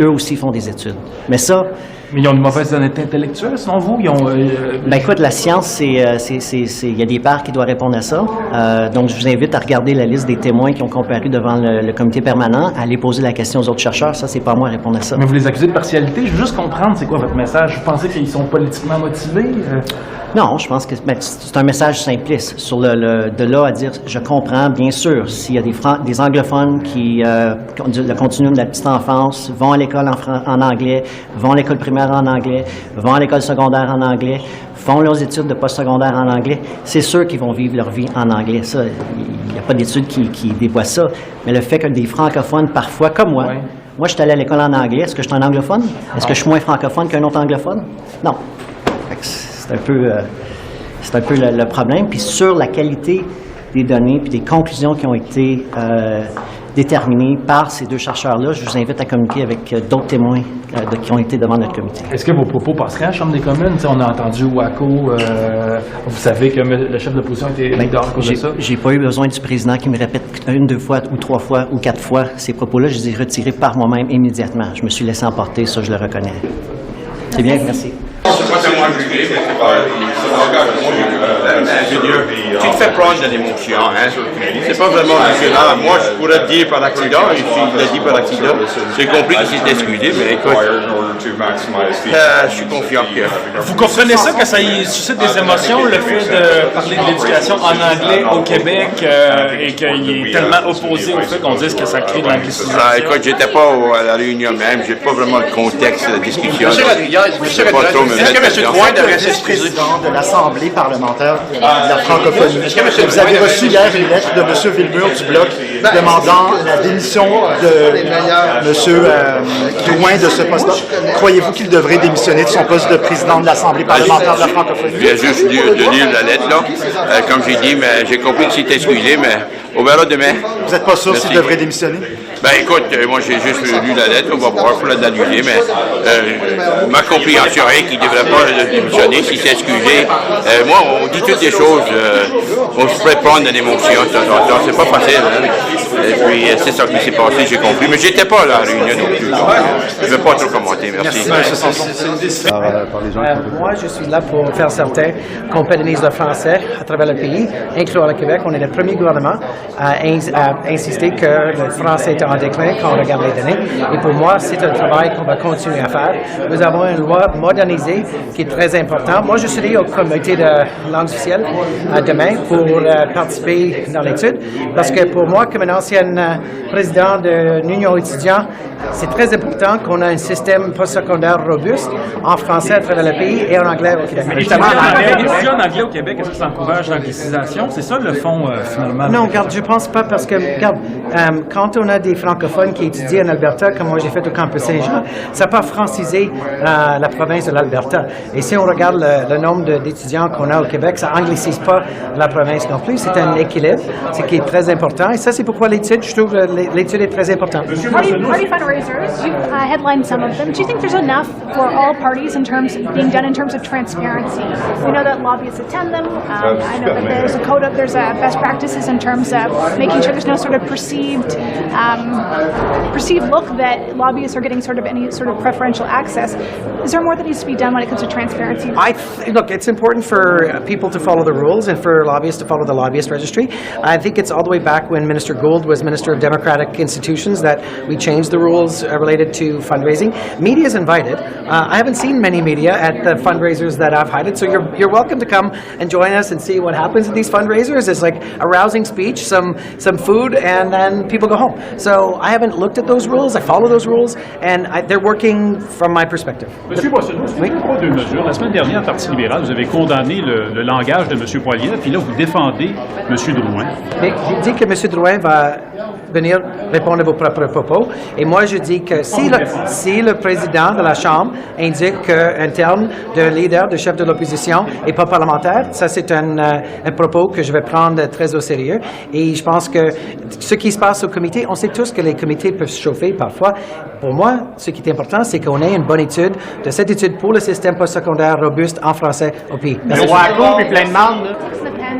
eux aussi, font des études. Mais ça... Mais ils ont une mauvaise honnêteté intellectuelle, selon vous? Ils ont, Ben écoute, la science, il y a des pairs qui doivent répondre à ça. Donc, je vous invite à regarder la liste des témoins qui ont comparu devant le comité permanent, à aller poser la question aux autres chercheurs. Ça, c'est pas à moi à répondre à ça. Mais vous les accusez de partialité. Je veux juste comprendre, c'est quoi votre message? Vous pensez qu'ils sont politiquement motivés? Non, je pense que c'est un message simpliste. Sur de là à dire, je comprends, bien sûr, s'il y a des anglophones qui le continuum de la petite enfance, vont à l'école en anglais, vont à l'école primaire en anglais, vont à l'école secondaire en anglais, font leurs études de postsecondaire en anglais, c'est sûr qu'ils vont vivre leur vie en anglais. Ça, il n'y a pas d'études qui dévoient ça. Mais le fait que des francophones, parfois, comme moi, moi, je suis allé à l'école en anglais. Est-ce que je suis un anglophone? Est-ce que je suis moins francophone qu'un autre anglophone? Non. C'est un peu le problème. Puis sur la qualité des données puis des conclusions qui ont été déterminées par ces deux chercheurs-là, je vous invite à communiquer avec d'autres témoins qui ont été devant notre comité. Est-ce que vos propos passeraient à la Chambre des communes? T'sais, on a entendu Waco, vous savez que le chef de l'opposition a été mis dehors à cause de ça? J'ai pas eu besoin du président qui me répète une, deux fois, ou trois fois, ou quatre fois ces propos-là. Je les ai retirés par moi-même immédiatement. Je me suis laissé emporter, ça je le reconnais. C'est bien, merci. Tu te fais prendre de l'émotion, hein? C'est pas vraiment violent. Moi, je pourrais te dire par accident, et puis il l'a dit par accident. J'ai compris qu'il s'est excusé, mais écoute, je suis confiant que... Vous comprenez ça, que ça suscite des émotions, le fait de parler de l'éducation en anglais au Québec et qu'il est tellement opposé au fait qu'on dise que ça crée de l'anglicisation? Écoute, j'étais pas à la réunion même, j'ai pas vraiment le contexte de la discussion. Est-ce que M. Drouin devrait être président de l'Assemblée parlementaire secondaire de la francophonie. Vous avez reçu hier une lettre de M. Villemur du Bloc demandant la démission de M. Drouin de ce poste-là. Croyez-vous qu'il devrait démissionner de son poste de président de l'Assemblée parlementaire de la francophonie? J'ai juste lu la lettre, là. Comme j'ai dit, mais j'ai compris que c'était excusé, mais on verra demain. Vous n'êtes pas sûr s'il devrait démissionner? Ben écoute, moi j'ai juste lu la lettre, on va voir, il faut l'analyser, mais ma compréhension est qu'il ne devrait pas démissionner s'il s'est excusé. Moi, on dit toutes les choses, on se fait prendre une émotion de temps en temps, c'est pas facile. Hein? Et puis c'est ça qui s'est passé, j'ai compris, mais j'étais pas à la réunion non plus. Je ne vais pas trop commenter, merci. Moi, je suis là pour faire certain qu'on pérenise le français à travers le pays, incluant le Québec. On est le premier gouvernement à insister que le français est en déclin quand on regarde les données. Et pour moi, c'est un travail qu'on va continuer à faire. Nous avons une loi modernisée qui est très importante. Moi, je serai au comité de langue officielle demain pour participer dans l'étude parce que pour moi, comme un ancien président de l'Union étudiante, c'est très important qu'on ait un système postsecondaire robuste en français à travers le pays et en anglais au Québec. Étudier en anglais au Québec, est-ce que ça encourage l'anglicisation? C'est ça le fond, finalement? Non, regarde, je pense pas parce que, regarde, quand on a des francophones qui étudient en Alberta, comme moi j'ai fait au campus Saint-Jean, ça n'a pas francisé la province de l'Alberta. Et si on regarde le nombre d'étudiants qu'on a au Québec, ça anglicise pas la province non plus. C'est un équilibre, ce qui est très important. Et ça, c'est pourquoi l'étude, je trouve, l'étude est très importante. Party fundraisers, you've headlined some of them. Do you think there's enough for all parties in terms being done in terms of transparency? We know that lobbyists attend them. I know that there's a best practices in terms of making sure there's no sort of perceived look that lobbyists are getting sort of any sort of preferential access. Is there more that needs to be done when it comes to transparency? Look, it's important for people to follow the rules and for lobbyists to follow the lobbyist registry. I think it's all the way back when Minister Gould was Minister of Democratic Institutions that we changed the rules related to fundraising. Media is invited. I haven't seen many media at the fundraisers that I've hided, so you're welcome to come and join us and see what happens at these fundraisers. It's like a rousing speech, some food, and then people go home. So I haven't looked at those rules. I follow those rules, and they're working from my perspective. Monsieur Boissonneau, c'est pas deux mesures. La semaine dernière, le Parti libéral, vous avez condamné le langage de M. Poilievre, puis là, vous défendez M. Drouin. Mais je dis que M. Drouin va venir répondre à vos propres propos. Et moi, je dis que si le président de la Chambre indique qu'un terme de leader, de chef de l'opposition n'est pas parlementaire, ça, c'est un propos que je vais prendre très au sérieux. Et je pense que ce qui se passe au comité, on sait tous que les comités peuvent se chauffer parfois. Pour moi, ce qui est important, c'est qu'on ait une bonne étude de cette étude pour le système postsecondaire robuste en français au pays.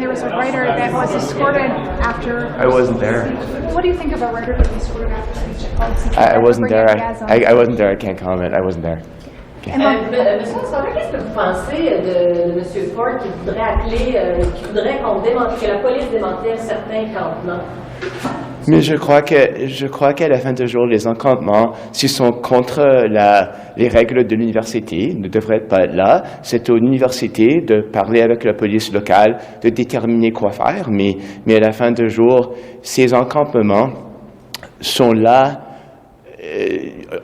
There was a writer that was escorted after. I wasn't there. What do you think of a writer being escorted after speech at Policy? I wasn't there. I wasn't there. I can't comment. I wasn't there. Monsieur Boissonneau, qu'est-ce que vous pensez de M. Ford qui voudrait que la police démantèle certains campements? Mais je crois qu'à la fin du jour, les encampements, s'ils sont contre les règles de l'université, ne devraient pas être là. C'est aux universités de parler avec la police locale, de déterminer quoi faire. Mais à la fin du jour, ces encampements sont là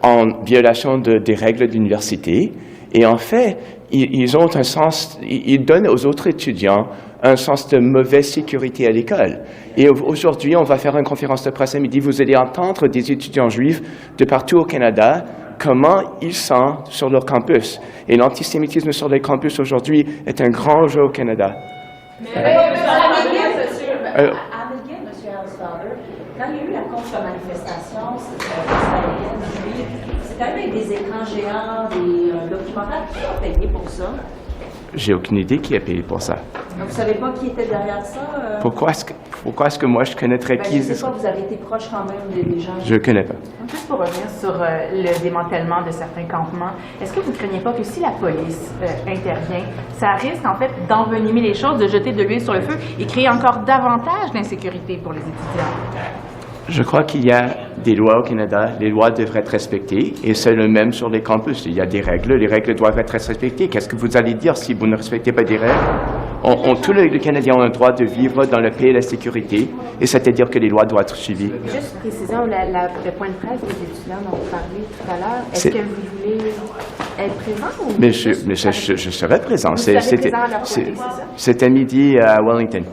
en violation des règles de l'université. Et en fait, ils ont un sens, ils donnent aux autres étudiants un sens de mauvaise sécurité à l'école. Et aujourd'hui, on va faire une conférence de presse à midi. Vous allez entendre des étudiants juifs de partout au Canada comment ils sentent sur leur campus. Et l'antisémitisme sur les campus aujourd'hui est un grand jeu au Canada. À McGill, M. Housefather, quand il y a eu la contre-manifestation, c'était avec des écrans géants, des documentaires. Qui a payé pour ça? J'ai aucune idée qui a payé pour ça. Donc, vous ne savez pas qui était derrière ça? Pourquoi est-ce que moi je connaîtrais qui? Je ne sais pas, vous avez été proche quand même des gens. Je ne connais pas. Juste pour revenir sur le démantèlement de certains campements, est-ce que vous ne craignez pas que si la police intervient, ça risque en fait d'envenimer les choses, de jeter de l'huile sur le feu et créer encore davantage d'insécurité pour les étudiants? Je crois qu'il y a des lois au Canada, les lois devraient être respectées, et c'est le même sur les campus. Il y a des règles, les règles doivent être respectées. Qu'est-ce que vous allez dire si vous ne respectez pas des règles? Tous les Canadiens ont le droit de vivre dans la paix et la sécurité, et c'est-à-dire que les lois doivent être suivies. Juste précision, le point de presse des étudiants dont vous parlez tout à l'heure, est-ce que vous voulez être présent? Ou Mais je serai présent. Vous serez présent à leur côté, c'est ça? C'était midi à Wellington.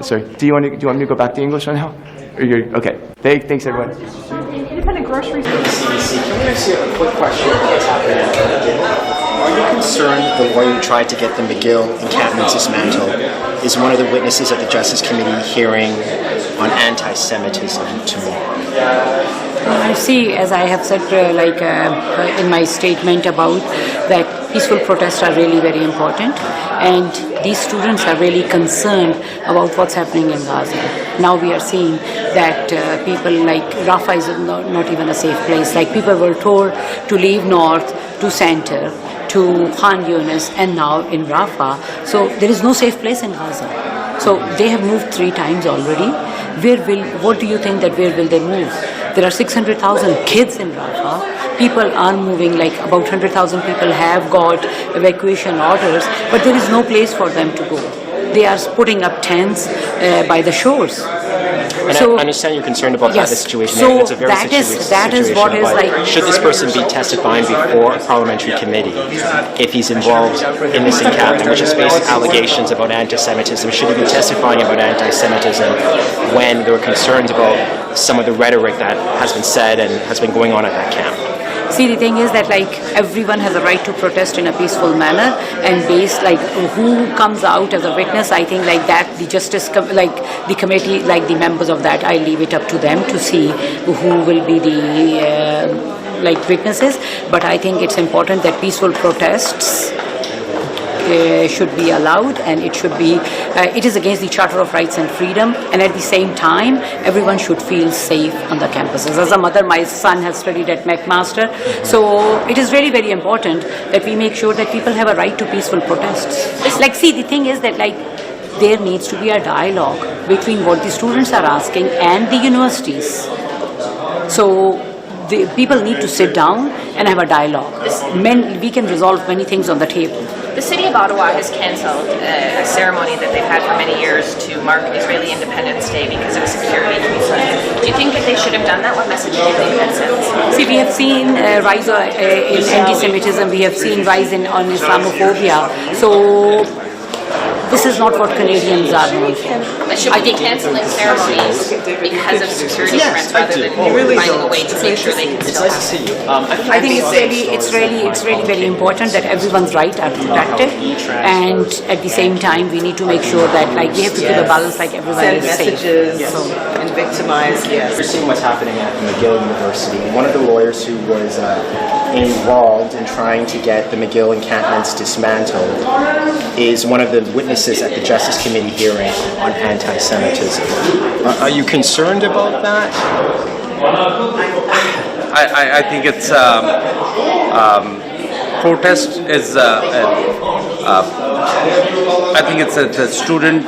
Sorry, do you want me to go back to English now? Okay. Thanks, everyone. Independent grocery CDC, can I ask you a quick question about what's happening at McGill? Are you concerned the lawyer who tried to get the McGill encampment dismantled is one of the witnesses at the Justice Committee hearing on anti-Semitism tomorrow? I see, as I have said in my statement about that peaceful protests are really very important, and these students are really concerned about what's happening in Gaza. Now we are seeing that people like Rafah is not even a safe place. Like people were told to leave north to center, to Khan Yunis, and now in Rafah. So there is no safe place in Gaza. So they have moved 3 times already. What do you think that where will they move? There are 600,000 kids in Rafah. People are moving, like about 100,000 people have got evacuation orders, but there is no place for them to go. They are putting up tents by the shores. And So- I understand you're concerned about Yes. that situation. So it's a very that is- situation. that is what is but like- Should this person be testifying before a parliamentary committee if he's involved in this encampment, which is based allegations about anti-Semitism? Should he be testifying about anti-Semitism when there are concerns about some of the rhetoric that has been said and has been going on at that camp? See, the thing is that like everyone has a right to protest in a peaceful manner, and based like who comes out as a witness, I think like that the the committee, like the members of that, I leave it up to them to see who will be the witnesses. But I think it's important that peaceful protests should be allowed, and it is against the Charter of Rights and Freedom, and at the same time everyone should feel safe on the campuses. As a mother, my son has studied at McMaster, so it is very, very important that we make sure that people have a right to peaceful protests. See, the thing is that there needs to be a dialogue between what the students are asking and the universities. So the people need to sit down and have a dialogue. We can resolve many things on the table. The city of Ottawa has cancelled a ceremony that they've had for many years to mark Israeli Independence Day because of a security reason. Do you think that they should have done that? What message do you think that sends? See, we have seen rise in anti-Semitism, we have seen rise on Islamophobia. So this is not what Canadians are known for. But should we be cancelling ceremonies because of security threats rather than finding a way to make sure they can still happen? I think it's really very important that everyone's rights are protected, and at the same time we need to make sure that we have to keep a balance, everyone is safe. And victimize. Yes. You're seeing what's happening at McGill University. One of the lawyers who was involved in trying to get the McGill encampments dismantled is one of the witnesses at the Justice Committee hearing on anti-Semitism. Are you concerned about that? I think it's protest is. I think it's a student.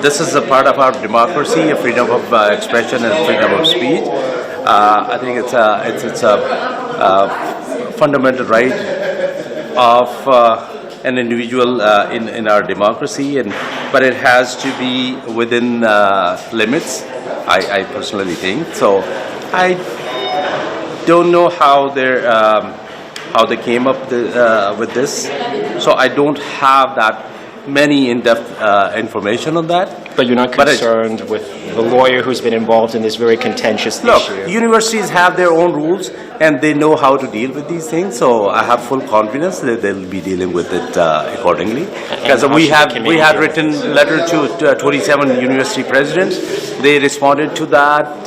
This is a part of our democracy, a freedom of expression and freedom of speech. I think it's a fundamental right of an individual in our democracy, but it has to be within limits. I personally think so. I don't know how they came up with this, so I don't have that many in-depth information on that. But you're not concerned with the lawyer who's been involved in this very contentious issue? Look, universities have their own rules and they know how to deal with these things, so I have full confidence that they'll be dealing with it accordingly. Because we had written letter to 27 university presidents. They responded to that.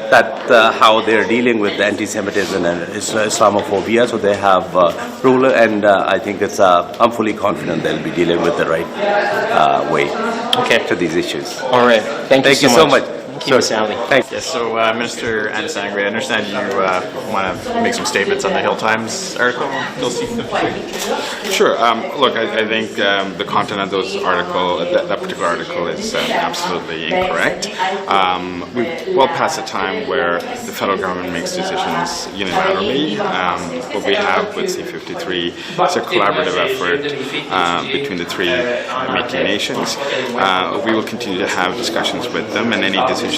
How they're dealing with anti-Semitism and Islamophobia, so they have rule, and I think I'm fully confident they'll be dealing with the right way to these issues. All right, thank you so much. Thank you, Ms. Alley. Thanks. Yes, so Minister Anasangre, I understand you want to make some statements on the Hill Times article, Bill C-53. Sure. Look, I think the content of those that particular article is absolutely incorrect. We're well past the time where the federal government makes decisions unilaterally. What we have with C-53 is a collaborative effort between the three Métis nations. We will continue to have discussions with them, and any decisions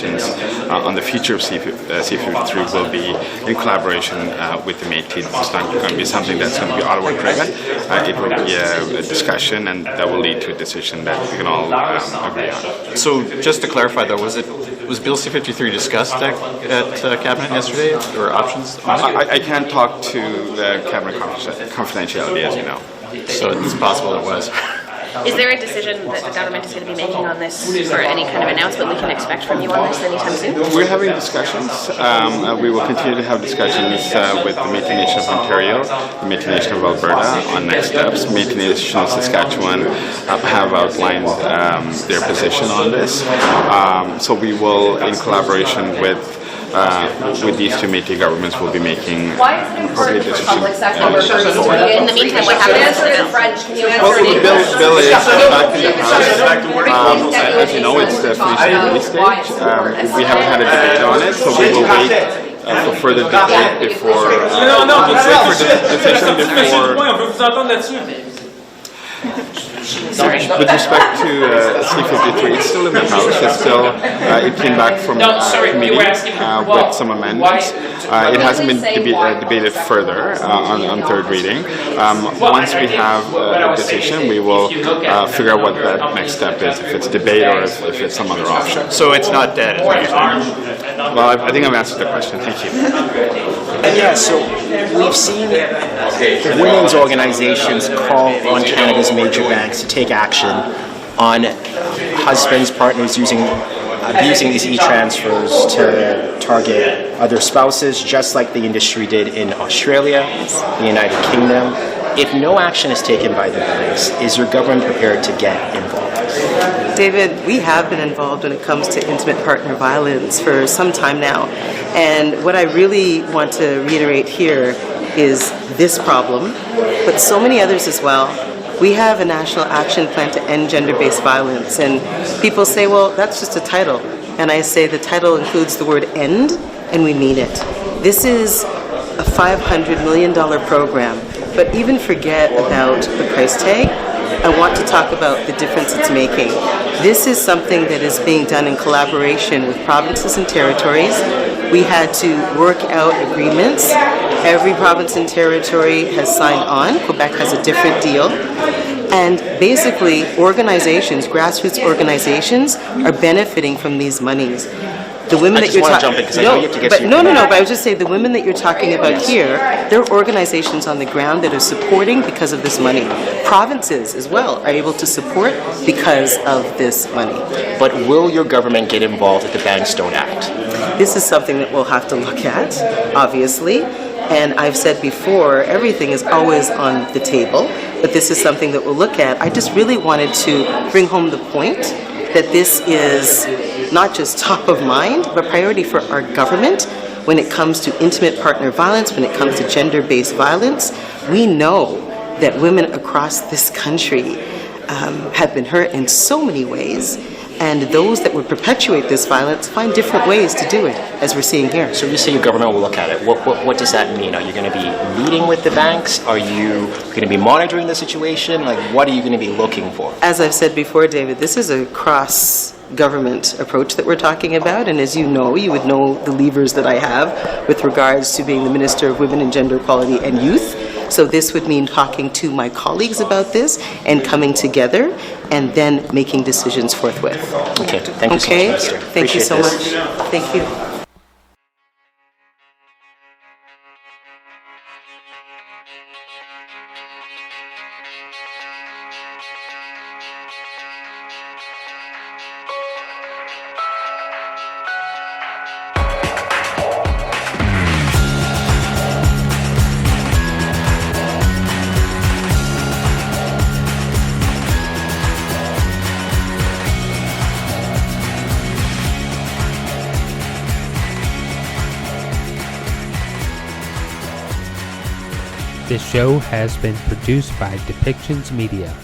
on the future of C-53 will be in collaboration with the Métis. It's not going to be something that's going to be Ottawa-driven. It will be a discussion, and that will lead to a decision that we can all agree on. So just to clarify though, was Bill C-53 discussed at Cabinet yesterday, or options on it? I can't talk to the Cabinet confidentiality, as you know. So it's possible it was. Is there a decision that the government is going to be making on this, or any kind of announcement we can expect from you on this anytime soon? We're having discussions. We will continue to have discussions with the Métis Nation of Ontario, the Métis Nation of Alberta on next steps. Métis Nation of Saskatchewan have outlined their position on this. So we will, in collaboration with these two Métis governments, will be making appropriate decisions. In the meantime, what happens to the French? Well, the bill is back in the House. As you know, it's the feasibility stage. We haven't had a debate on it, so we will wait for further debate before. With respect to C-53, it's still in the House. It's still, it came back from committee with some amendments. It hasn't been debated further on third reading. Once we have a decision, we will figure out what that next step is, if it's debate or if it's some other option. So it's not dead, is what you're saying? Well, I think I've answered the question. Thank you. Yeah, so we've seen women's organizations call on Canada's major banks to take action on husbands, partners abusing these e-transfers to target other spouses, just like the industry did in Australia, the United Kingdom. If no action is taken by the banks, is your government prepared to get involved? David, we have been involved when it comes to intimate partner violence for some time now. And what I really want to reiterate here is this problem, but so many others as well. We have a national action plan to end gender-based violence, and people say, well, that's just a title. And I say the title includes the word end, and we mean it. This is a $500 million program, but even forget about the price tag. I want to talk about the difference it's making. This is something that is being done in collaboration with provinces and territories. We had to work out agreements. Every province and territory has signed on. Quebec has a different deal. And basically, organizations, grassroots organizations, are benefiting from these monies. The women that you're talking but I was just saying the women that you're talking about here, there are organizations on the ground that are supporting because of this money. Provinces as well are able to support because of this money. But will your government get involved if the banks don't act? This is something that we'll have to look at, obviously. And I've said before, everything is always on the table, but this is something that we'll look at. I just really wanted to bring home the point that this is not just top of mind, but priority for our government when it comes to intimate partner violence, when it comes to gender-based violence. We know that women across this country have been hurt in so many ways, and those that would perpetuate this violence find different ways to do it, as we're seeing here. So you say your government will look at it. What does that mean? Are you going to be meeting with the banks? Are you going to be monitoring the situation? Like, what are you going to be looking for? As I've said before, David, this is a cross-government approach that we're talking about, and as you know, you would know the levers that I have with regards to being the Minister of Women and Gender Equality and Youth. So this would mean talking to my colleagues about this and coming together and then making decisions forthwith. Okay, thank you so much, Minister. Thank you so much. Thank you. This show has been produced by Depictions Media.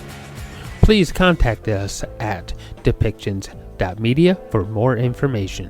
Please contact us at depictions.media for more information.